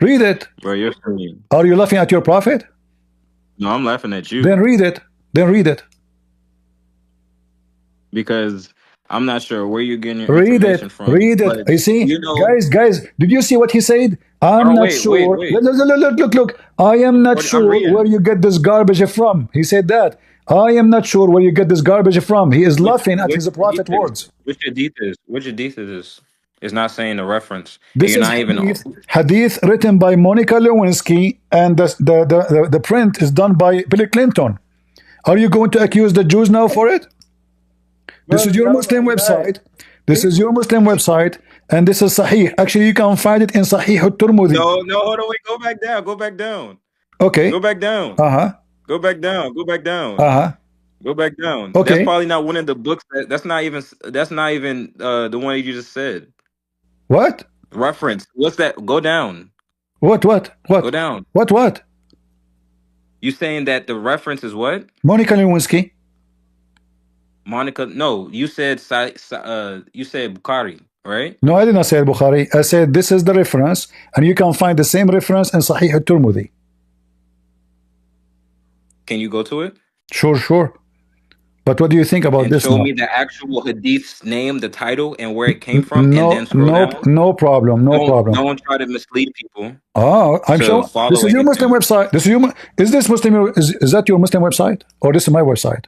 Read it. Bro, you're funny. Are you laughing at your prophet? No, I'm laughing at you Then read it. Then read it. because I'm not sure where you're getting your Read information it. from. Read it. But You see, you know, guys, did you see what he said? I'm oh not wait, sure. wait. Look. I am not I'm sure reading. where you get this garbage from. He said that. I am not sure where you get this garbage from. He is laughing at his prophet words. Which hadith is? Which hadith is? It's not saying the reference. And This you're is not even. hadith written by Monica Lewinsky, and the print is done by Bill Clinton. Are you going to accuse the Jews now for it? This is your Muslim website. This is your Muslim website, and this is Sahih. Actually, you can find it in Sahih al-Turmudi. No, hold on, wait, go back down, go back down, Okay. go back down, Uh-huh. go back down, go back down, Uh-huh. go back down. That's Okay. probably not one of the books. That's not even. That's not even the one you just said. What? Reference. What's that? Go down. What? Go down. What? You saying that the reference is what? Monica Lewinsky. Monica? No, you said you said Bukhari, right? No, I did not say Bukhari. I said this is the reference, and you can find the same reference in Sahih al-Turmudi. Can you go to it? Sure. But what do you think about And this show now? me the actual hadith's name, the title, and where it came from, and then scroll down. No problem. Don't try to mislead people. Oh, I'm to sure follow this is your anything. Muslim website. This is your is this Muslim is that your Muslim website or this is my website?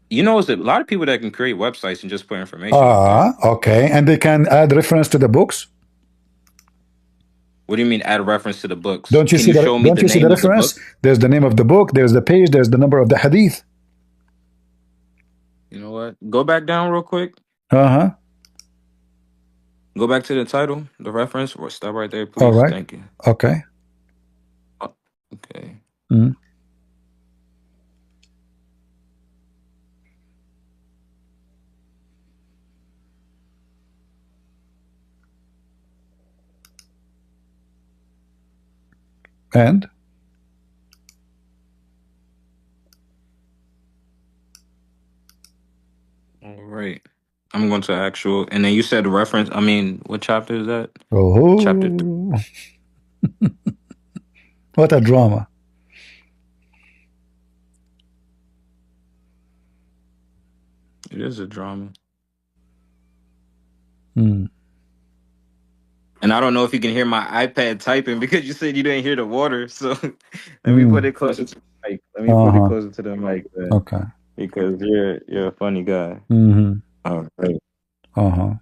You know, it's a lot of people that can create websites and just put information. Okay, and they can add reference to the books. What do you mean add a reference to the books? Don't you see the reference? There's the name of the book. There's the page. There's the number of the hadith. You know what? Go back down real quick. Uh-huh. Go back to the title, the reference, or stop right there, All please. right. Thank you. Okay. Okay. Mm. And All right. I'm going to actual, and then you said the reference. I mean, what chapter is that? Chapter 3. oh, what a drama. It is a drama. Mm. And I don't know if you can hear my iPad typing because you said you didn't hear the water. So let me put Mm. it closer to the mic. Let me put it Uh-huh. closer to the mic, man, Okay. because you're a funny guy. Mm-hmm. All right. Uh-huh.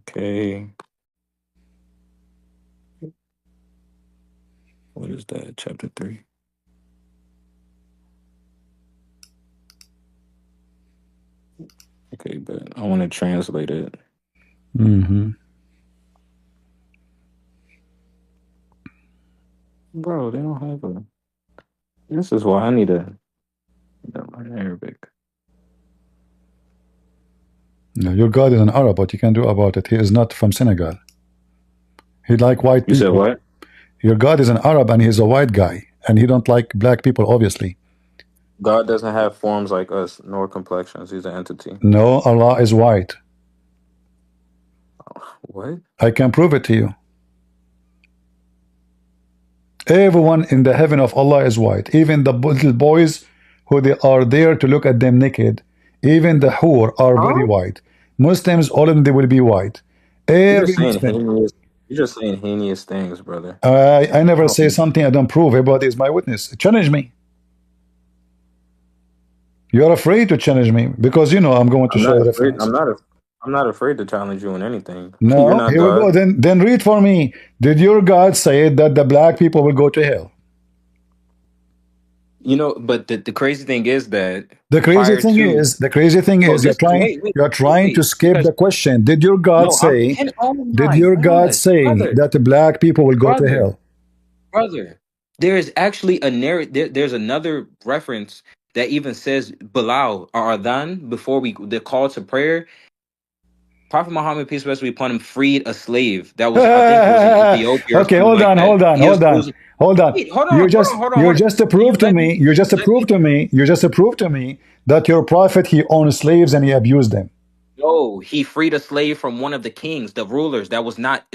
Okay. What is that? Chapter 3. Okay, but I want to translate it. Mm-hmm. Bro, they don't have a. This is why I need to learn Arabic. No, your God is an Arab. What you can do about it? He is not from Senegal. He like white You said people. what? Your God is an Arab and he's a white guy. And he don't like black people, obviously. God doesn't have forms like us, nor complexions. He's an entity. No, Allah is white. What? I can prove it to you. Everyone in the heaven of Allah is white. Even the little boys who they are there to look at them naked. Even the hur are very Huh? white. Muslims, all of them, they will be white. You're Every just saying Muslim. heinous. You're just saying heinous things, brother. I never Oh, say something I don't prove. Everybody is my witness. Challenge me. You're afraid to challenge me because you know I'm going to I'm show not you afraid. reference. I'm not afraid to challenge you in anything. You're No, not here we go. God. Then read for me. Did your God say that the black people will go to hell? You know, but the crazy thing is that The crazy prior thing to is, the crazy thing no, is, this you're trying to skip because the question. Did your God no, I'm say? and oh Did my your God God, say brother, that the black people will go to brother, hell? brother. There is actually a there's another reference that even says Bilal or Adhan before the call to prayer. Prophet Muhammad, peace be upon him, freed a slave that was, I think it was in Ethiopia or Okay, something hold like on, that. hold on, He was, hold it on, was hold on. wait, hold on, hold on, hold on, You're hold on. just to Can prove you to let me. me? You're Can just you to let prove me? to me. You're just to prove to me that your prophet he owned slaves and he abused them. No, he freed a slave from one of the kings, the rulers that was not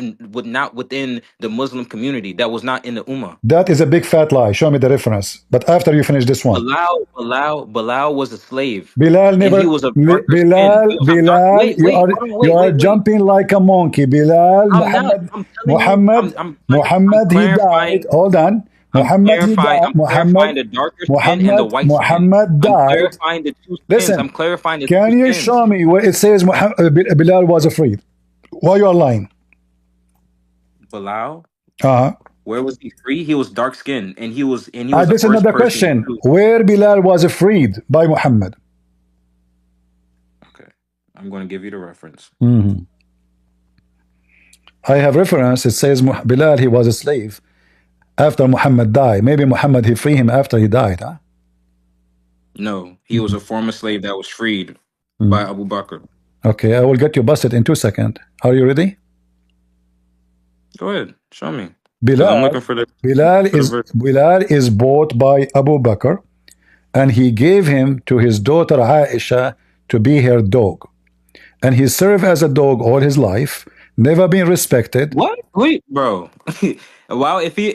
within the Muslim community, that was not in the Ummah. That is a big fat lie. Show me the reference. But after you finish this one, Bilal was a slave, Bilal and he never. was of darker skin. Bilal, He was of dark. Bilal, Wait, wait, hold on, you wait, are wait, wait. jumping like a monkey. Bilal, I'm not. Muhammad, I'm telling you. Muhammad, I'm Muhammad. He died. clarifying. Hold on. Muhammad. He died. I'm clarifying the darker skin and the white skin. Muhammad I'm died. clarifying the two skins. Listen, I'm clarifying the two can you skins. show me where it says Bilal was afraid? Why you are lying? Bilal, Uh-huh. where was he free? He was dark skinned and he was the This is first another person question. to. Where Bilal was freed by Muhammad? Okay. I'm gonna give you the reference. Mhm. I have reference. It says Bilal he was a slave after Muhammad died. Maybe Muhammad he free him after he died. Huh? No, he was a former slave that was freed by Mhm. Abu Bakr. Okay, I will get you busted in 2 seconds. Are you ready? Go ahead, show me. Because I'm Bilal, looking for Bilal the is verse. Bilal is bought by Abu Bakr, and he gave him to his daughter Aisha to be her dog, and he served as a dog all his life, never been respected. What? Wait, bro. Wow, if he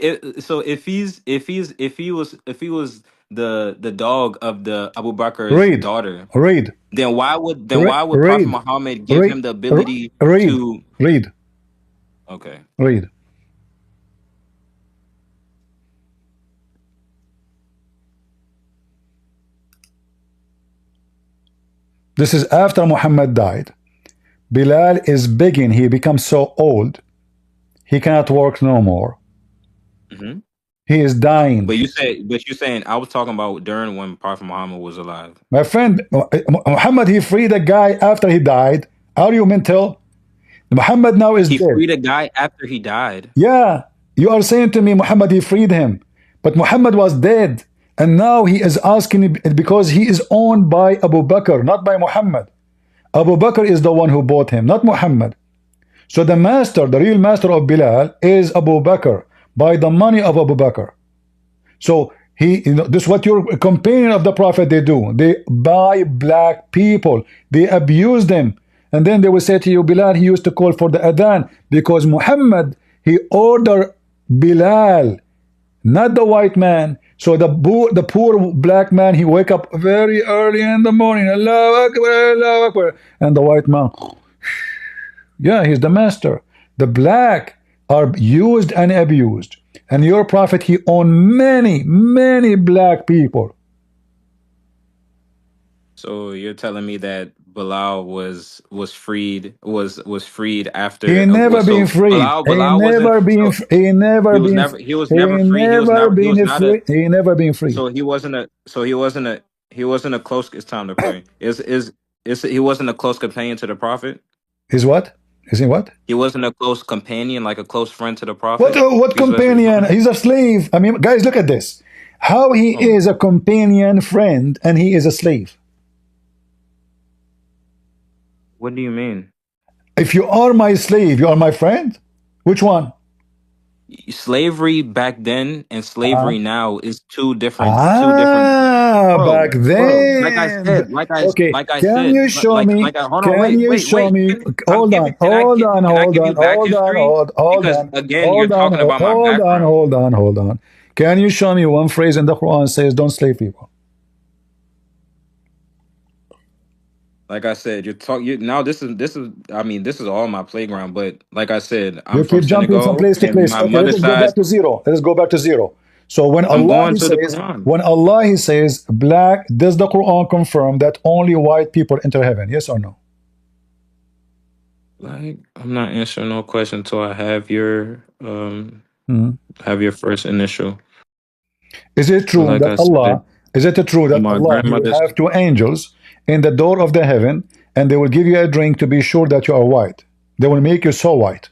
was the dog of the Abu Bakr's Read, daughter, read, then why would Prophet read, Muhammad give read, him the ability read, to read, okay. read. This is after Muhammad died. Bilal is begging. He becomes so old, he cannot work no more. Hmm. He is dying. But you saying I was talking about during when Prophet Muhammad was alive. My friend, Muhammad, he freed a guy after he died. Are you mental? Muhammad now is He dead. freed a guy after he died. Yeah, you are saying to me, Muhammad, he freed him. But Muhammad was dead. And now he is asking because he is owned by Abu Bakr, not by Muhammad. Abu Bakr is the one who bought him, not Muhammad. So the master, the real master of Bilal is Abu Bakr by the money of Abu Bakr. So he, this is what your companion of the Prophet they do. They buy black people. They abuse them. And then they will say to you, Bilal, he used to call for the adhan because Muhammad, he ordered Bilal, not the white man. So the poor black man, he wake up very early in the morning, Allahu Akbar, Allahu Akbar, and the white man, yeah, he's the master. The black are used and abused. And your prophet, he owned many, many black people. So you're telling me that Bilal was freed after He never been freed. He Bilal wasn't never been. so He never he was been. never he was He never free. never He was been not a free. He never been free. so he wasn't a close it's time to pray. Is he wasn't a close companion to the Prophet? Is what? Is he what? He wasn't a close companion, like a close friend to the What? Prophet? What Peace be upon companion? him. He's a slave. I mean, guys, look at this. How he Oh, is a companion friend and he is a slave. what do you mean? If you are my slave, you are my friend. Which one? Slavery back then and Uh, slavery now is two different back bro. then. Okay, Like I can said, you show me? hold on, Can you show wait. me? I'm Hold giving. on, hold on, Can I hold give on, you back hold on, history? hold Because on, again, you're hold on, talking about my hold on, background. hold on, hold on. Can you show me one phrase in the Quran says don't slave people? Like I said, now. This is. I mean, this is all my playground. But like I said, I'm You from keep jumping from Senegal, place to and place. my Okay, let mother's us go back side. to zero. Let us go back to zero. So I'm going to the Quran. when Allah he says black, does the Quran confirm that only white people enter heaven? Yes or no? Like, I'm not answering no question until I Mhm. have your first initial. Is it But true like that I Allah, said, is it true that my Allah, He will grandmother's. have two angels in the door of the heaven and they will give you a drink to be sure that you are white? They will make you so white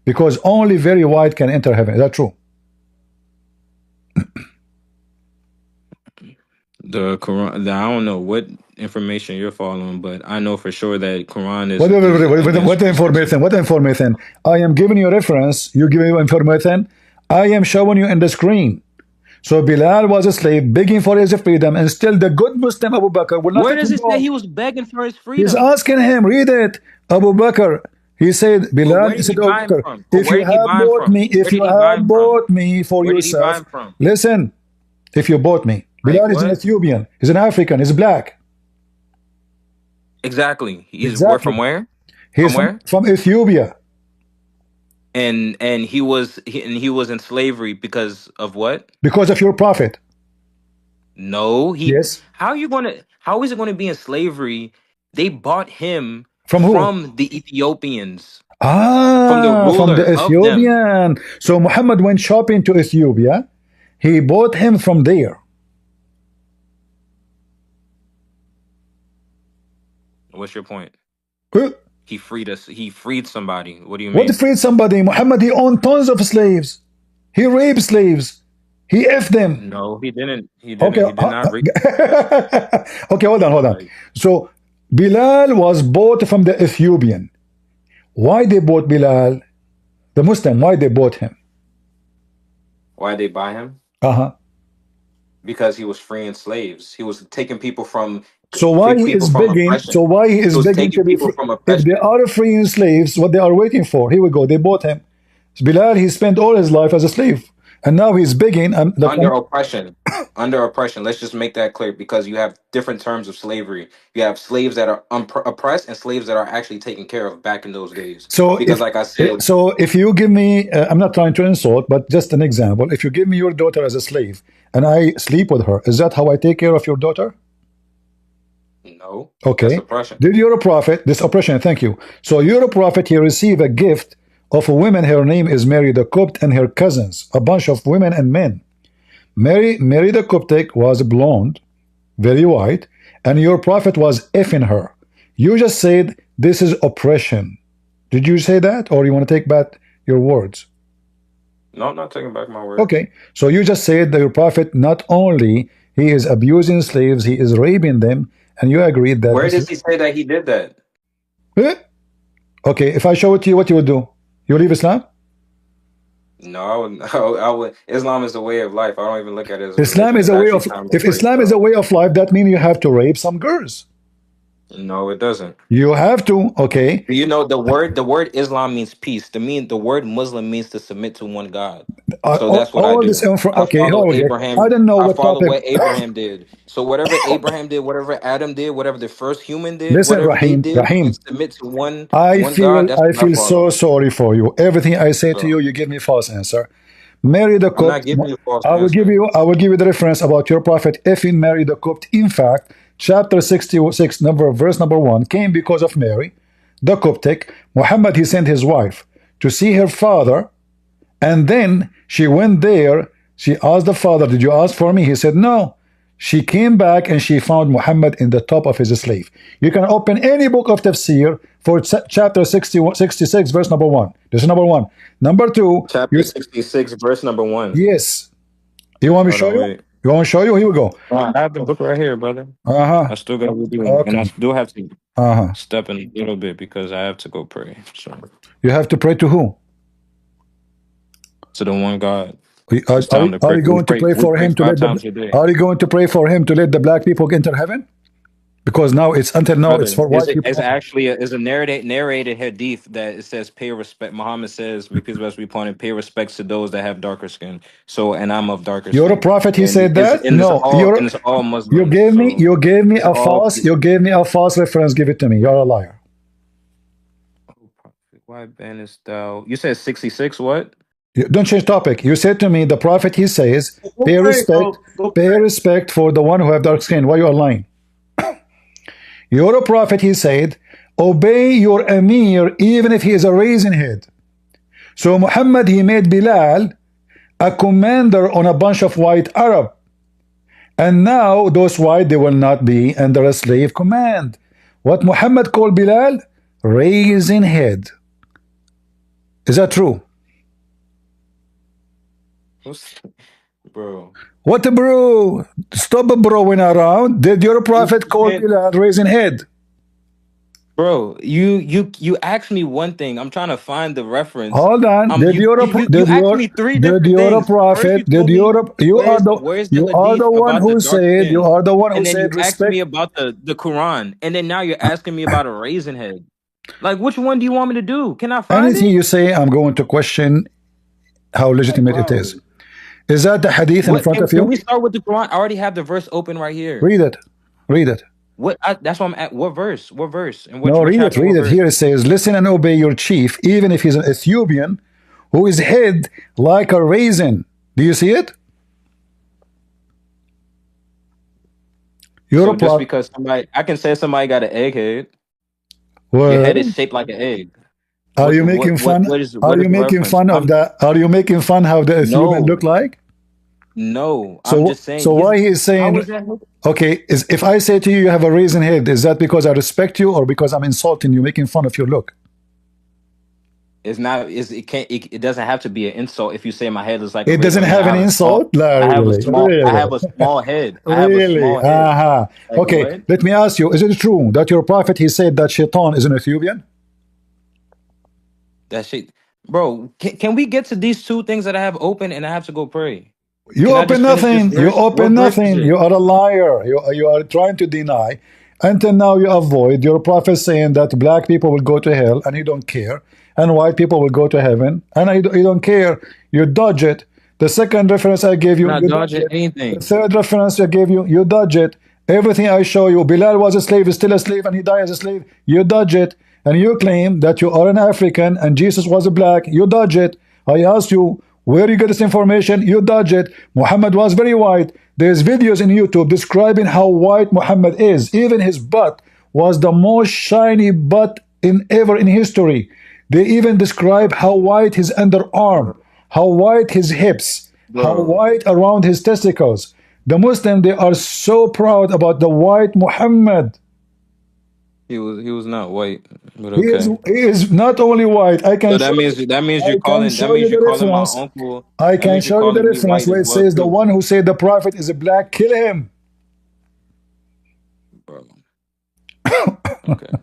because only very white can enter heaven. Is that true? The Quran. I don't know what information you're following, but I know for sure that Quran What, is against what racism. information? What information? I am giving you reference. You give me information. I am showing you in the screen. So Bilal was a slave begging for his freedom, and still the good Muslim Abu Bakr will not Where let does him it say go. he was begging for his He's freedom? asking him, read it. Abu Bakr, he said, But Bilal, where he did said, he Abu buy him Bakr, from? But if where you did he have buy him bought from? me, if Where did you he buy have him from? bought me for Where did he buy yourself, him from? listen, if you bought me, Like Bilal is an what? Ethiopian, he's an African, he's black. Exactly. He's where Exactly. from where? From He's where? from Ethiopia And he was in slavery because of what? because of your prophet. No, Yes. how is it going to be in slavery? They bought him From who? from the Ethiopians, from the From ruler the of them. Ethiopian. So Muhammad went shopping to Ethiopia. He bought him from there. What's your point? Uh, He freed us. He freed somebody. What do you What mean? freed somebody? Muhammad, he owned tons of slaves. He raped slaves. He effed them. No, he didn't. He Okay. didn't. He did not read. Okay, hold on, hold on. Like, So Bilal was bought from the Ethiopian. Why they bought Bilal? The Muslim, why they bought him? why they buy him? Uh-huh. Because he was freeing slaves. He was taking people from So why he is begging? So oppression. why he He is was begging taking to be people free? from If they oppression are freeing slaves, what they are waiting for? Here we go. They bought him. Bilal, he spent all his life as a slave, and now he's begging. under oppression. Under oppression. Let's just make that clear because you have different terms of slavery. You have slaves that are oppressed and slaves that are actually taken care of back in those days. So Because, like I said, if you give me, I'm not trying to insult, but just an example. If you give me your daughter as a slave and I sleep with her, is that how I take care of your daughter? no, that's Okay. oppression. Did you're a prophet? This oppression. Thank you. So you're a prophet. You receive a gift of a woman. Her name is Mary the Copt and her cousins, a bunch of women and men. Mary the Coptic was blonde, very white, and your prophet was effing her. You just said this is oppression. Did you say that, or you want to take back your words? No, I'm not taking back my word. Okay, so you just said that your prophet not only he is abusing slaves, he is raping them, and you agreed that. Where does he say that he did that? Eh? Okay, if I show it to you, what you would do? You leave Islam? No, I would. I would. Islam is a way of life. I don't even look at it as a Islam religion. is It's a way actually of. time to If pray. Islam is a way of life, that means you have to rape some girls. No, it doesn't. You have to. Okay. You know the word. The word Islam means peace. The word Muslim means to submit to one God. So that's what I All this do. info. I Okay. follow Okay. I Abraham. don't know I what follow topic. what Abraham did. So whatever Abraham did, whatever Adam did, whatever the first human did, Listen, whatever they Rahim. did, and Rahim. submit to one I God. feel. That's I what I feel so follow. sorry for you. Everything I say to So you, you give me false answer. Mary the I'm not Copt. giving you a false I will give answer. you. I will give you the reference about your prophet. If in Mary the Copt, in fact, chapter 66, verse number 1, came because of Mary, the Coptic. Muhammad, he sent his wife to see her father, and then she went there. She asked the father, "Did you ask for me?" He said, "No." She came back and she found Muhammad in the top of his slave. You can open any book of tafsir for chapter 66, verse number 1. This is number 1. Number 2, Chapter 66, verse number 1. yes. You want me to Hold show on, you? wait. You want me to show you? Here we go. I have the book right here, brother. Uh-huh. I still got to do it, and I Okay. still have to Uh-huh. step in a little bit because I have to go pray. So You have to pray to who? to the one God. Are, It's time to are pray. you going to pray We for pray him to 5 let the times a day, are you going to pray for him to let the black people enter heaven? Because now it's until now it's brother. for white people It's only. actually is a narrated hadith that it says pay respect. Muhammad says, "May peace be upon him, pay respects to those that have darker skin." So, and I'm of darker You're a skin, prophet, he and said that? it's No, all you Muslims. gave me So it's all. a false reference. Give it to me. You're a liar. Why banest thou? You said 66. What? Don't change topic. You said to me, the prophet, he says, Go pay pray, respect, bro. Go pay pray. respect for the one who have dark skin. Why you are lying? You're a prophet, he said, obey your emir even if he is a raisin head. So Muhammad, he made Bilal a commander on a bunch of white Arab. And now those white, they will not be under a slave command. What Muhammad called Bilal? Raisin head. Is that true? Bro. What bro? Stop broing around. Did your prophet call Bilal raisin head? Bro, you asked me one thing. I'm trying to find the reference. Hold on. You asked me three different things. First, you told me where's the you are the hadith one about the who dark said skin, and then you asked me respect. about the Quran, and then now you're asking me about a raisin head. Like, which one do you want me to do? Can I find Anything it? you say, I'm going to question how legitimate it is. Bro, Is that the hadith in what front of can we you? start with the Quran? I already have the verse open right here. Read it. Read it. That's why I'm at. What verse? What verse? And No, what read it. chapter? Read What it. verse? Here it says, listen and obey your chief, even if he's an Ethiopian, who is head like a raisin. Do you see it? You're So a just prophet. because I can say somebody got an egg head. Your head is Well, shaped like an egg. are you making fun? Are What is you the making reference? fun of that? Are you making fun how the Ethiopian No, look like? no. I'm So, just saying why he is how saying, is that? okay, is if I say to you, you have a raisin head, is that because I respect you or because I'm insulting you, making fun of your look? It's not. It doesn't have to be an insult if you say my head is like a It raisin. doesn't I mean, have an insult? La, really, I really, have a small head. I have a really. small head. Aha. Like Okay, what? let me ask you: is it true that your prophet he said that Shaitan is an Ethiopian? That shit, bro. Can we get to these two things that I have open and I have to go pray? You Can I open just finish this nothing. You verse? What open verse is nothing. it? You are a liar. You are trying to deny. Until now, you avoid your prophet saying that black people will go to hell and you don't care, and white people will go to heaven and you don't care. You dodge it. The second reference I gave I'm you, not you dodge dodging it. The anything. third reference I gave you, you dodge it. Everything I show you, Bilal was a slave, is still a slave, and he died as a slave. You dodge it. And you claim that you are an African and Jesus was a black. You dodge it. I asked you, where you get this information? You dodge it. Muhammad was very white. There's videos in YouTube describing how white Muhammad is. Even his butt was the most shiny butt ever in history. They even describe how white his underarm, how white his hips, how bro. white around his testicles. The Muslim, they are so proud about the white Muhammad. He was not white, but He okay. is not only white. So that means I you're can calling that show you means the you're calling my reference. uncle. I That can means you're show you the calling me reference white where as it well says the too, one who said the prophet is a black, kill him. bro. Okay.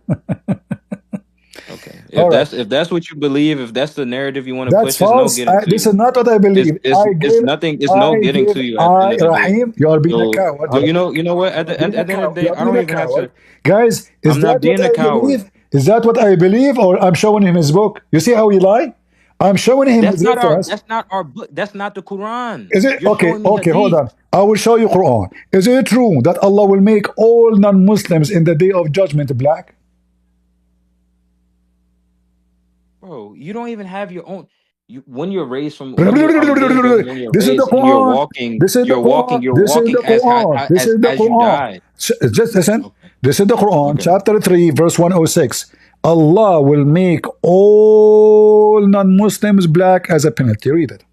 Okay. All right. If that's what you believe, if that's the narrative you want to That's push, it's no false. getting to This is you. not what I It's believe. it's it's nothing. It's no getting to you at the end of the day. Rahim, you are being a So coward. You are being a you know coward. what? At You are the being a at the end of coward. the You day, are I being don't a even have coward. to. Guys, is I'm that not what being a I coward. believe? Is that what I believe, or I'm showing him his book? You see how he lie? I'm showing him his reference. That's not our book. That's not the Quran. Is it You're okay? showing me Okay, hold hadith. on. I will show you Quran. Is it true that Allah will make all non-Muslims in the day of judgment black? Bro, you don't even have your own. When you're raised from I'm getting to when you're This is the raised and Quran. This is the Quran. you're This is walking the Quran. This is the as you Quran. die. Just listen. Okay. This is the Quran, Okay. chapter 3, verse 106. Allah will make all non-Muslims black as a penalty. Read it.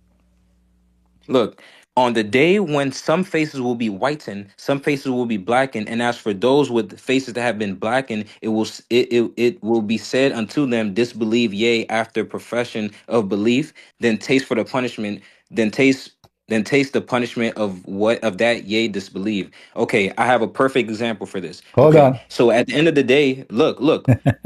Look, on the day when some faces will be whitened, some faces will be blackened, and as for those with faces that have been blackened, it will be said unto them, disbelieve, yea, after profession of belief, then taste for the punishment, then taste the punishment of what of that yea disbelieve. Okay, I have a perfect example for this. Hold Okay, on. so at the end of the day, look,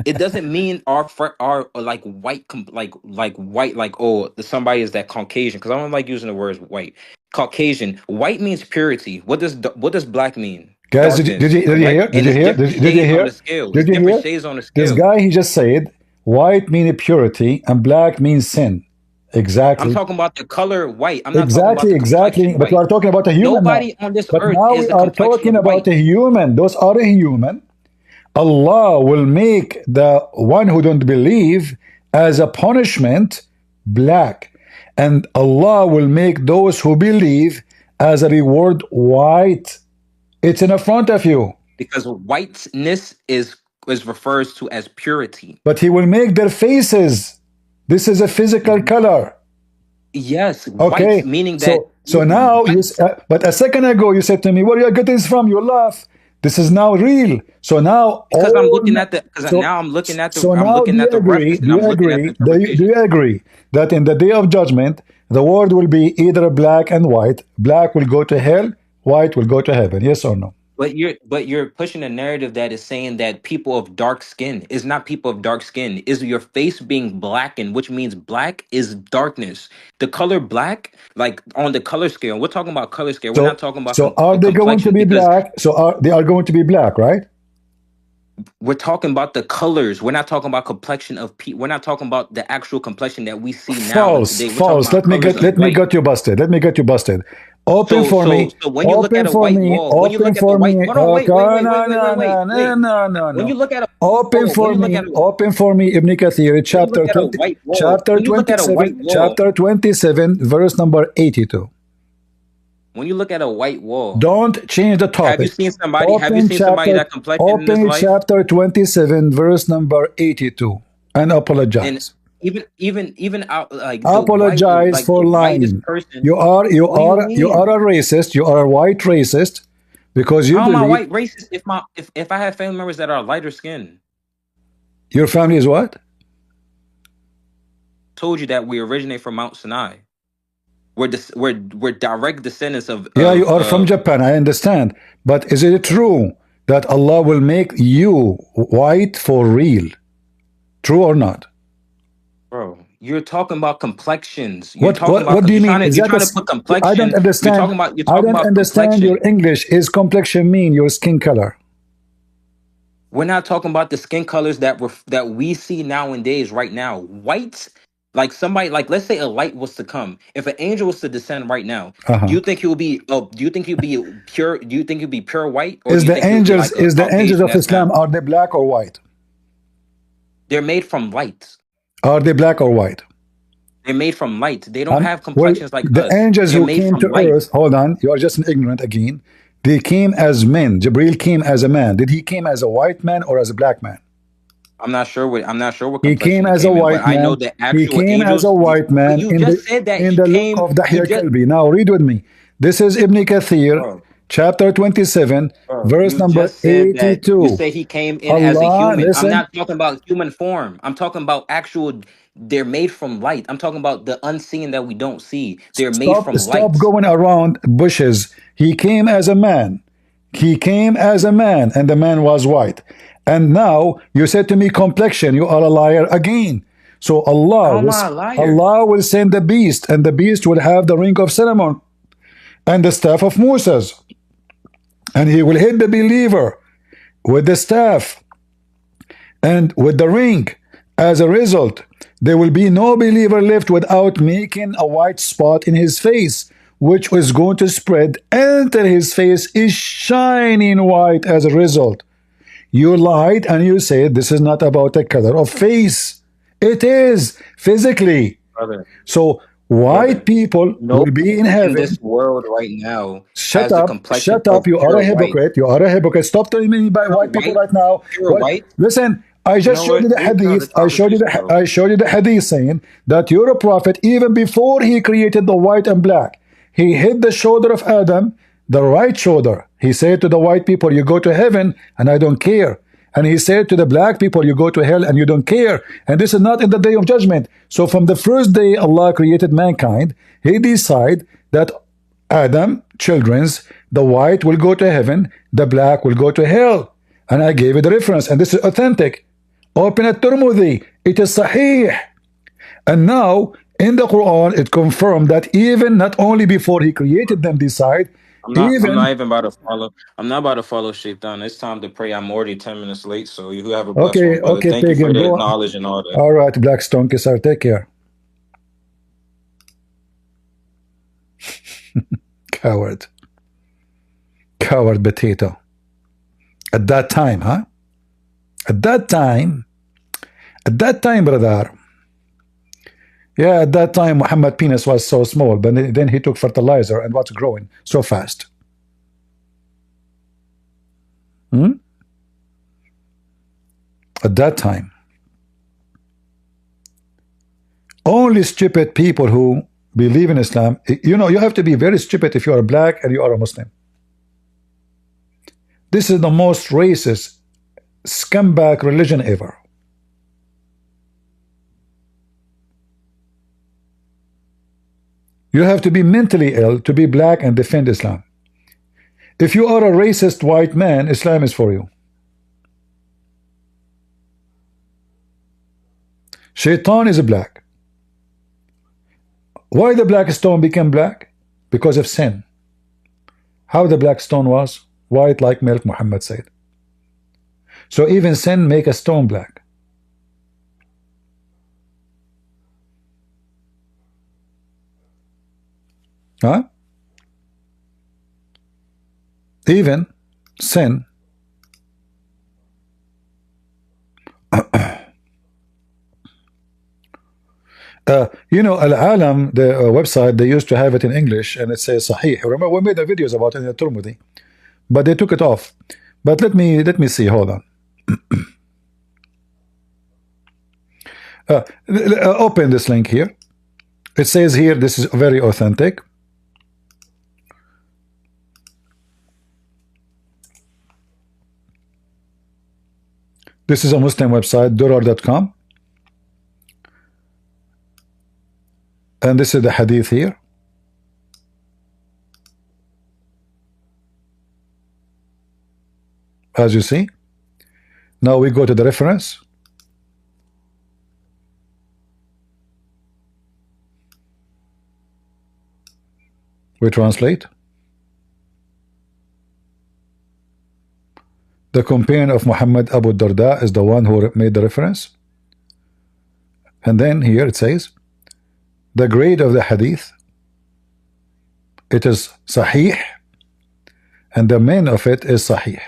it doesn't mean our like white like white like oh somebody is that Caucasian because I don't like using the words white. Caucasian. White means purity. What does black mean? Guys, Darkness, did you correct? hear? Did And you it's hear? different Did you shades on hear? the scale. It's Did you different hear? shades on the This scale. guy, he just said, white means purity and black means sin. I'm Exactly. talking about the color white. I'm not talking about Exactly, the exactly. complexion But we white. are talking about a human now. Nobody on this But earth now is we the are complexion talking of about white. a human. Those are a human. Allah will make the one who don't believe as a punishment black. And Allah will make those who believe as a reward white. It's in front of you. Because whiteness is refers to as purity. But He will make their faces. This is a physical color. Yes, white Okay, meaning that so now white. but a second ago you said to me, "Where you get this from?" You laugh. This is now real. So now Because I'm looking at the because now I'm do looking you at the agree? reference Do and you I'm looking at the agree? Do interpretation. you agree that in the day of judgment the world will be either black and white? Black will go to hell. White will go to heaven. Yes or no? But you're pushing a narrative that is saying that people of dark skin is not people of dark skin. Is your face being blackened, which means black is darkness. The color black, like on the color scale, we're talking about color scale. We're not So talking about so are they going to complexion be because black? So are they are going to be black, right? we're talking about the colors. We're not talking about complexion of people. We're not talking about the actual complexion that we see now and False, today. We're talking false. about colors of Let me white. get you busted. Let me get you busted. Open So for so me. so when you look Open at a for white me. wall, when you Open look at the for white, me. hold on, Okay, no, no, no, no, wait. no, no, When you no. look at a Open wall, when for you look me. at a Open for me. Ibn Kathir, when you look at a white wall, when you look at a white wall, chapter 27, verse number 82. when you look at a white wall, Don't change the topic. have you seen somebody that complected in this Open life? chapter 27, verse number 82, and And apologize. even out like Apologize for the whitest lying. person. What do you You are mean? a racist. You are a white racist because you How am I believe white racist if I have family members that are lighter skinned? your family is what? Told you that we originate from Mount Sinai. We're direct descendants Yeah, you are from Japan. I understand, but is it true that Allah will make you white for real? True or not? bro. You're talking about complexions. What do you mean? Is You're that trying to put I don't complexion. understand. You're I talking don't about understand your complexion. English. Is complexion mean your skin color? We're not talking about the skin colors that we see nowadays, right now. White, like somebody, like let's say a light was to come. If an angel was to descend right now, do Uh-huh. you think he will be? Do you think he'll be pure? Do you think he'll be pure white, or do Is you think he'll be like a the angels Caucasian of that's Islam, not? are they black or white? They're made from light. Are they black or white? They're made from light. They don't have Well, complexions like the us. angels They're who made came from to light. earth, hold on, you are just an ignorant again. They came as men. Jibril came as a man. Did he came as a white man or as a black man? I'm not sure what He came complexion he as a came in, but white I know man. the He actual came as a angels. white But man you just said that in he the look came. of You Dahya just, Kalbi. Now read with me. This is Ibn Kathir, bro, chapter 27, verse you number just said that. You 82. say he came in as a Allah, human. I'm listen, not talking about human form. I'm talking about actual. They're made from light. I'm talking about the unseen that we don't see. They're made from stop light. going around bushes. He came as a man. He came as a man, and the man was white. And now you said to me complexion. You are a liar again. So How am I a liar? Allah will send the beast, and the beast will have the ring of Solomon and the staff of Moses, and he will hit the believer with the staff and with the ring. As a result, there will be no believer left without making a white spot in his face, which is going to spread until his face is shining white as a result. You lied and you said this is not about the color of face. It is physically. Brother, So white brother. people No will be in one in heaven. this world right now Shut has the up, complexion shut up. of You are a pure white. hypocrite. You are a hypocrite. Stop telling me about Pure white people white, right now. pure What? white. Listen, I You just know showed you what? the We can have hadith. this conversation though. I showed you the hadith saying that you're a prophet even before he created the white and black. He hit the shoulder of Adam, the right shoulder. He said to the white people, you go to heaven and I don't care. And he said to the black people, you go to hell and you don't care. And this is not in the day of judgment. So from the first day Allah created mankind, he decided that Adam, children's, the white will go to heaven, the black will go to hell. And I gave it a reference, and this is authentic. Open at Tirmidhi, it is Sahih. And now, in the Quran, it confirmed that even not only before he created them decide, I'm not even, even about to follow. I'm not about to follow Shaitan. It's time to pray. I'm already 10 minutes late. So you have a blessed one, brother. okay, Thank you for pagan, the go. knowledge and all that. All right, Black Stone Kisar, take care. Coward. Coward potato. At that time, huh? At that time, brother. Yeah, at that time, Muhammad penis was so small, but then he took fertilizer and what's growing so fast? Hmm? At that time, only stupid people who believe in Islam, you know, you have to be very stupid if you are black and you are a Muslim. This is the most racist, scumbag religion ever. You have to be mentally ill to be black and defend Islam. If you are a racist white man, Islam is for you. Shaitan is black. Why the black stone became black? Because of sin. How the black stone was? White like milk, Muhammad said. So even sin make a stone black. Huh? Even sin. You know, Al-Alam, the website, they used to have it in English and it says Sahih. Remember, we made the videos about it in the Turmudi, but they took it off. But let me see. Hold on. Open this link here. It says here, this is very authentic. This is a Muslim website, durar.com. And this is the hadith here. As you see. Now we go to the reference. We translate. The companion of Muhammad Abu Darda is the one who made the reference. And then here it says, the grade of the hadith, it is Sahih, and the main of it is Sahih.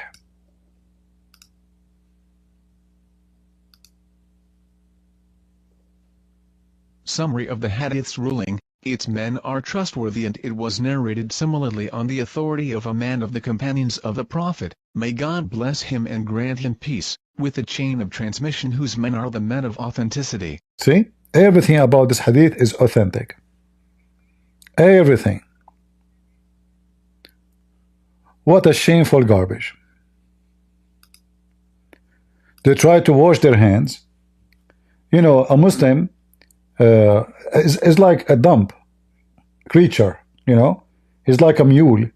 Summary of the hadith's ruling. its men are trustworthy, and it was narrated similarly on the authority of a man of the companions of the Prophet, may God bless him and grant him peace, with a chain of transmission whose men are the men of authenticity. See, everything about this hadith is authentic. Everything. What a shameful garbage. They try to wash their hands. You know, a Muslim is like a dumb creature, you know. He's like a mule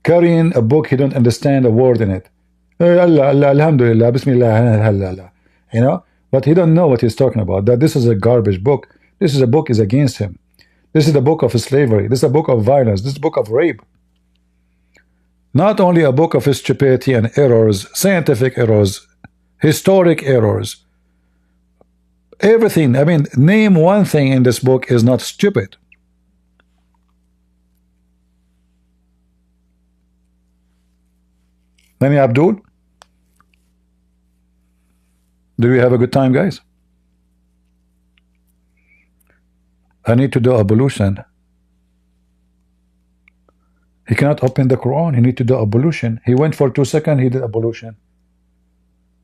carrying a book he don't understand a word in it. Allah, Allah, Alhamdulillah, Bismillah, Allah, you know. But he don't know what he's talking about. That this is a garbage book. This is a book is against him. This is the book of slavery. This is a book of violence. This is a book of rape. Not only a book of stupidity and errors, scientific errors, historic errors, everything. I mean, name one thing in this book is not stupid. Any Abdul? Do we have a good time, guys? I need to do ablution. He cannot open the Quran. He need to do ablution. He went for 2 seconds. He did ablution.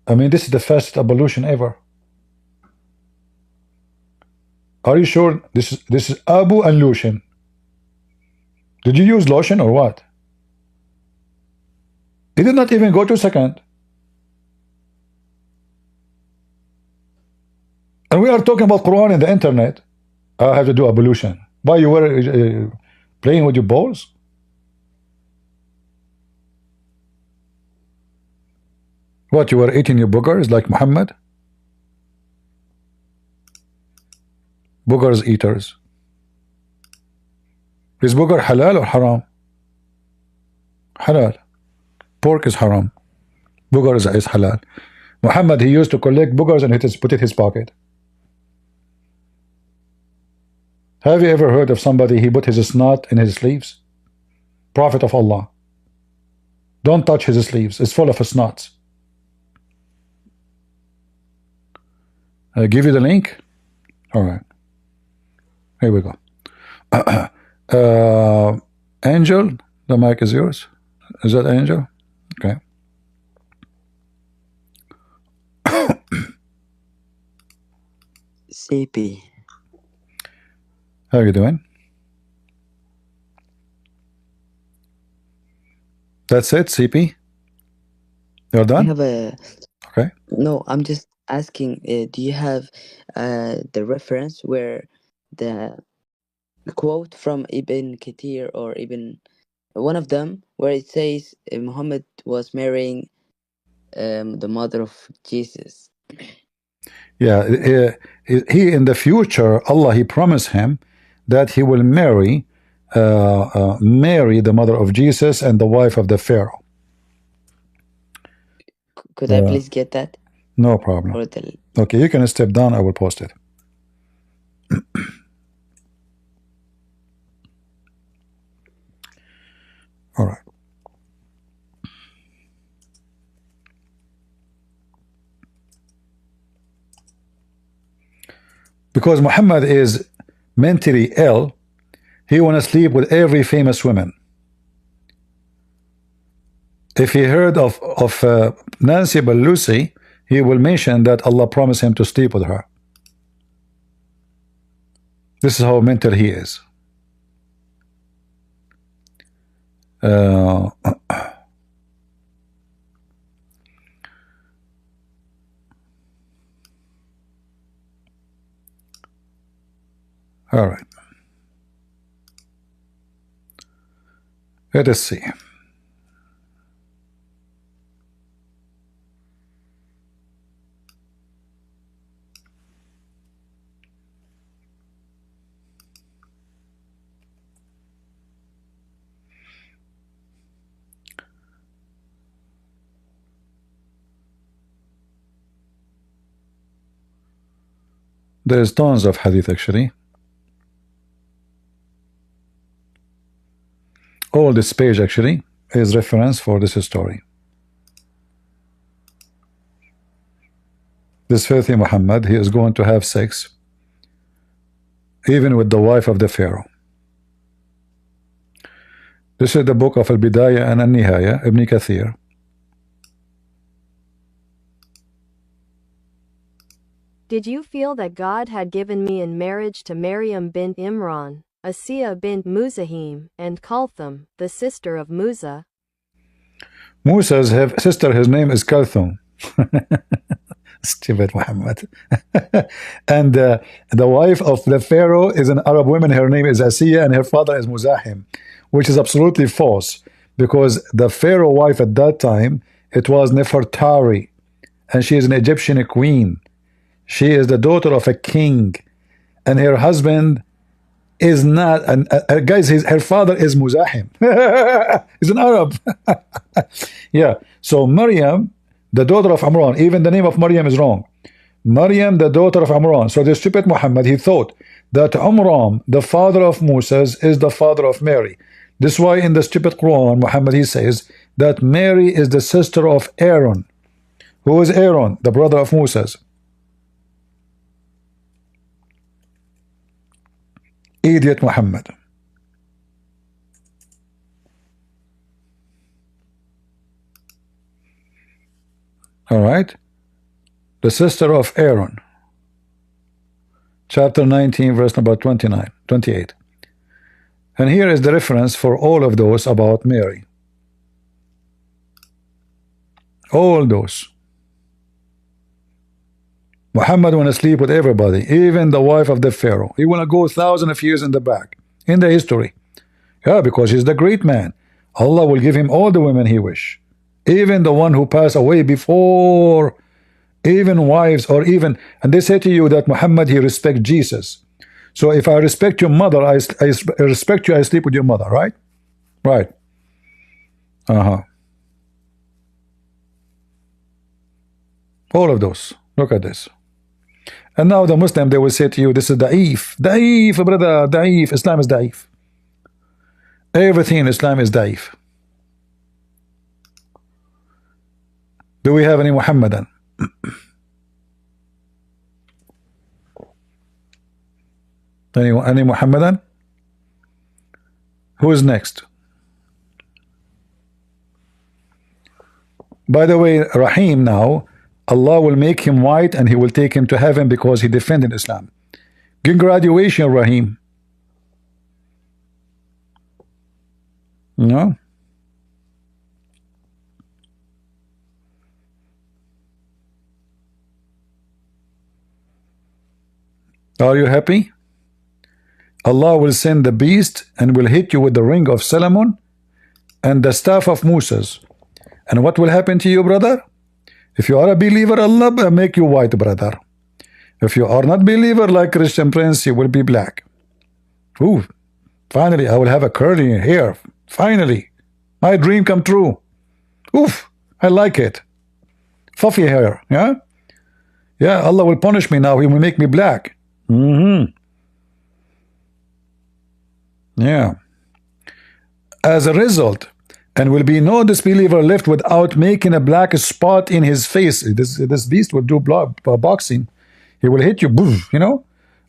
I mean, this is the fastest ablution ever. Are you sure this is Abu and lotion? Did you use lotion or what? He did not even go 2 seconds. And we are talking about Quran in the internet. I have to do ablution. Why you were playing with your balls? What, you were eating your boogers like Muhammad? Boogers eaters. Is booger halal or haram? Halal. Pork is haram. Booger is halal. Muhammad, he used to collect boogers and put it in his pocket. Have you ever heard of somebody he put his snot in his sleeves? Prophet of Allah. Don't touch his sleeves. It's full of snots. Give you the link? All right. Here we go. Angel, the mic is yours. Is that Angel? Okay. CP. How are you doing? That's it, CP? You're I done? have a Okay. no. I'm just asking. Do you have the reference where the quote from Ibn Kathir or Ibn one of them where it says Muhammad was marrying the mother of Jesus? Yeah, he in the future, Allah, he promised him that he will marry Mary, the mother of Jesus, and the wife of the Pharaoh. Could I please get that? No problem. Or the Okay, you can step down. I will post it. All right. Because Muhammad is mentally ill, he want to sleep with every famous woman. If he heard of Nancy Pelosi, he will mention that Allah promised him to sleep with her. This is how mental he is. All right. Let us see. There's tons of hadith actually. All this page actually is reference for this story. This filthy Muhammad, he is going to have sex even with the wife of the Pharaoh. This is the book of Al-Bidayah and Al-Nihaya, Ibn Kathir. Did you feel that God had given me in marriage to Maryam bint Imran, Asiya bint Muzahim, and Kalthum, the sister of Musa? Musa's sister, his name is Kalthum. Stupid Muhammad. And the wife of the Pharaoh is an Arab woman. Her name is Asiya and her father is Muzahim, which is absolutely false, because the Pharaoh wife at that time, it was Nefertari, and she is an Egyptian queen. She is the daughter of a king, and her husband is not, and guys, her father is Muzahim. He's an Arab. Yeah, so Maryam, the daughter of Amran, even the name of Maryam is wrong. Maryam, the daughter of Amran. So the stupid Muhammad, he thought that Amram, the father of Moses, is the father of Mary. This is why in the stupid Quran, Muhammad, he says that Mary is the sister of Aaron. Who is Aaron? The brother of Moses. Idiot Muhammad. All right. The sister of Aaron. Chapter 19, verse number 28. And here is the reference for all of those about Mary. All those. Muhammad want to sleep with everybody, even the wife of the Pharaoh. He want to go thousands of years in the back, in the history. Yeah, because he's the great man. Allah will give him all the women he wish. Even the one who passed away before, even wives, or even, and they say to you that Muhammad, he respect Jesus. So if I respect your mother, I respect you, I sleep with your mother, right? Right. All of those. Look at this. And now the Muslim, they will say to you, this is da'if. Da'if, brother, da'if. Islam is da'if. Everything in Islam is da'if. Do we have any Muhammadan? Any Muhammadan? Who is next? By the way, Rahim now, Allah will make him white and he will take him to heaven because he defended Islam. Good graduation, Rahim. No? Are you happy? Allah will send the beast and will hit you with the ring of Solomon and the staff of Moses. And what will happen to you, brother? If you are a believer, Allah will make you white, brother. If you are not believer like Christian Prince, you will be black. Ooh, finally, I will have a curly hair. Finally, my dream come true. Oof, I like it. Fluffy hair, yeah? Yeah, Allah will punish me now. He will make me black. Yeah. As a result, and will be no disbeliever left without making a black spot in his face. This beast will do boxing. He will hit you, boof, you know?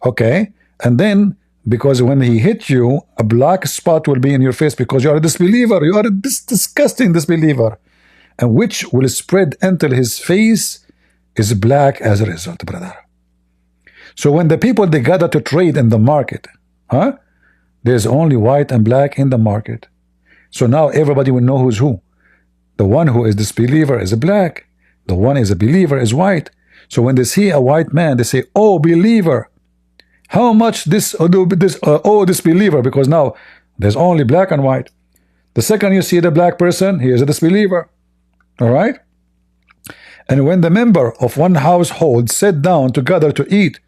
Okay. And then, because when he hit you, a black spot will be in your face because you are a disbeliever. You are a disgusting disbeliever. And which will spread until his face is black as a result, brother. So when the people, they gather to trade in the market, there's only white and black in the market. So now everybody will know who's who. The one who is disbeliever is a black. The one is a believer is white. So when they see a white man, they say, "Oh, believer, how much this disbeliever?" Because now there's only black and white. The second you see the black person, he is a disbeliever. All right. And when the member of one household sit down together to eat,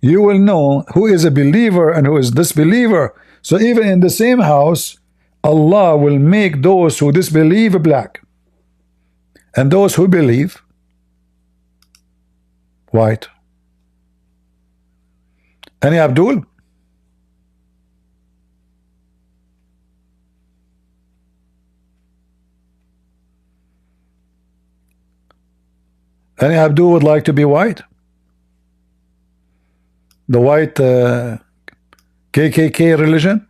you will know who is a believer and who is disbeliever. So even in the same house, Allah will make those who disbelieve black and those who believe white. Any Abdul? Any Abdul would like to be white? The white, KKK religion?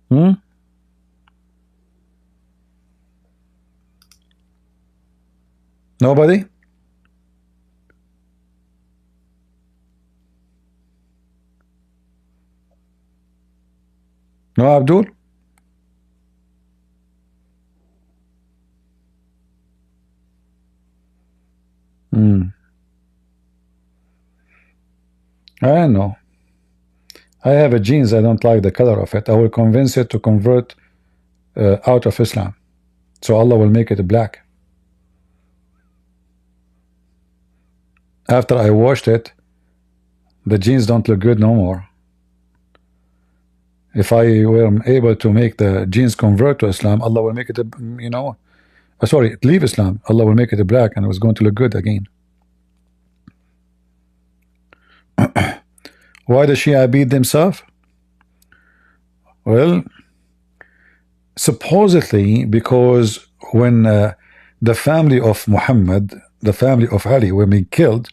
Hmm? Nobody? No, Abdul? I don't know. I have a jeans, I don't like the color of it. I will convince it to convert out of Islam. So Allah will make it black. After I washed it, the jeans don't look good no more. If I were able to make the jeans convert to Islam, Allah will make it, you know, sorry, leave Islam. Allah will make it black and it was going to look good again. Why does Shia beat themselves? Well, supposedly because when the family of Muhammad, the family of Ali were being killed,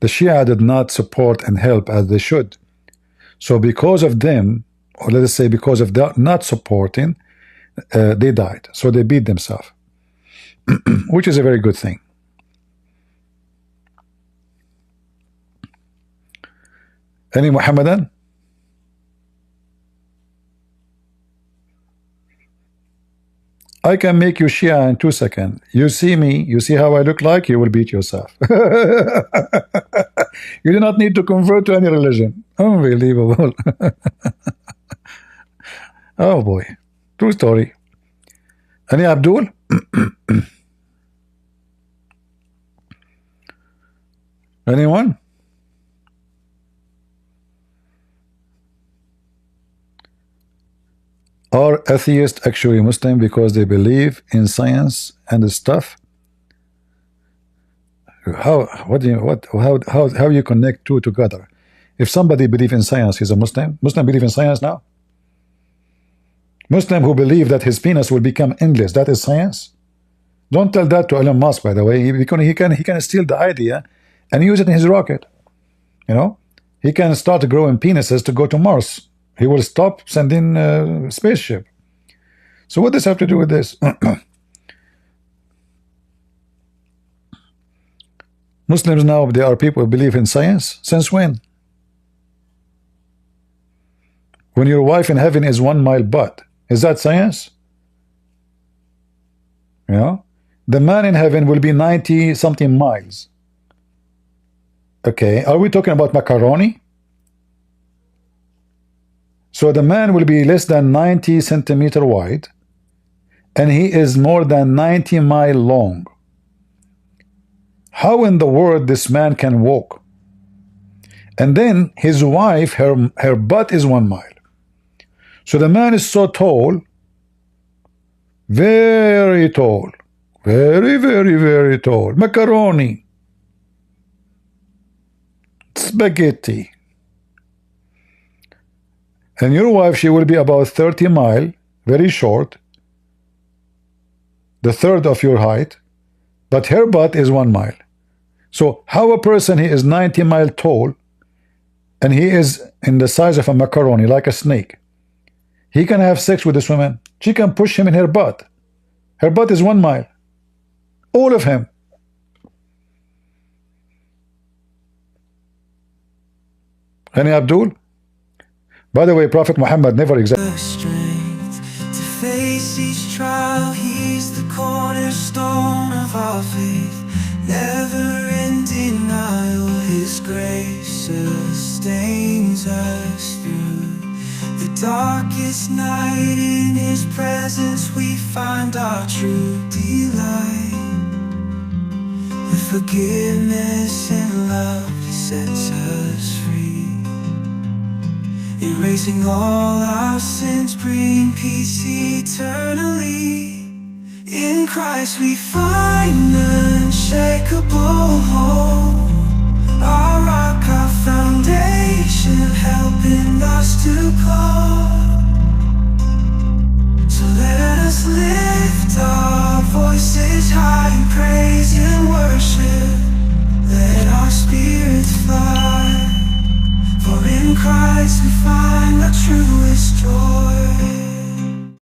the Shia did not support and help as they should. So because of them, or let us say because of that not supporting, they died. So they beat themselves, which is a very good thing. Any Muhammadan? I can make you Shia in 2 seconds. You see me, you see how I look like, you will beat yourself. You do not need to convert to any religion. Unbelievable. Oh boy. True story. Any Abdul? Anyone? Are atheists actually Muslim because they believe in science and stuff? How you connect two together? If somebody believes in science, he's a Muslim. Muslim believe in science now? Muslim who believe that his penis will become endless, that is science? Don't tell that to Elon Musk, by the way. He can steal the idea and use it in his rocket. You know, he can start growing penises to go to Mars. He will stop sending spaceship. So what does have to do with this? Muslims now, there are people who believe in science. Since when? When your wife in heaven is 1 mile butt, is that science? You know, the man in heaven will be 90 something miles. Okay, are we talking about macaroni? So the man will be less than 90 centimeter wide and he is more than 90 mile long. How in the world this man can walk? And then his wife, her butt is 1 mile. So the man is so tall, very tall, very, very, very tall. Macaroni, spaghetti. And your wife, she will be about 30 mile, very short, the third of your height, but her butt is 1 mile. So how a person, he is 90 mile tall and he is in the size of a macaroni, like a snake, he can have sex with this woman? She can push him in her butt. Her butt is 1 mile. All of him. Any Abdul? By the way, Prophet Muhammad never exactly strength to face each trial. He's the cornerstone of our faith. Never in denial. His grace sustains us through the darkest night. In His presence we find our true delight. With forgiveness and love, He sets us free. Erasing all our sins, bring peace eternally. In Christ we find unshakable hope. Our rock, our foundation, helping us to go. So let us lift our voices high in praise and worship. Let our spirits fly. For in Christ we find the truest joy.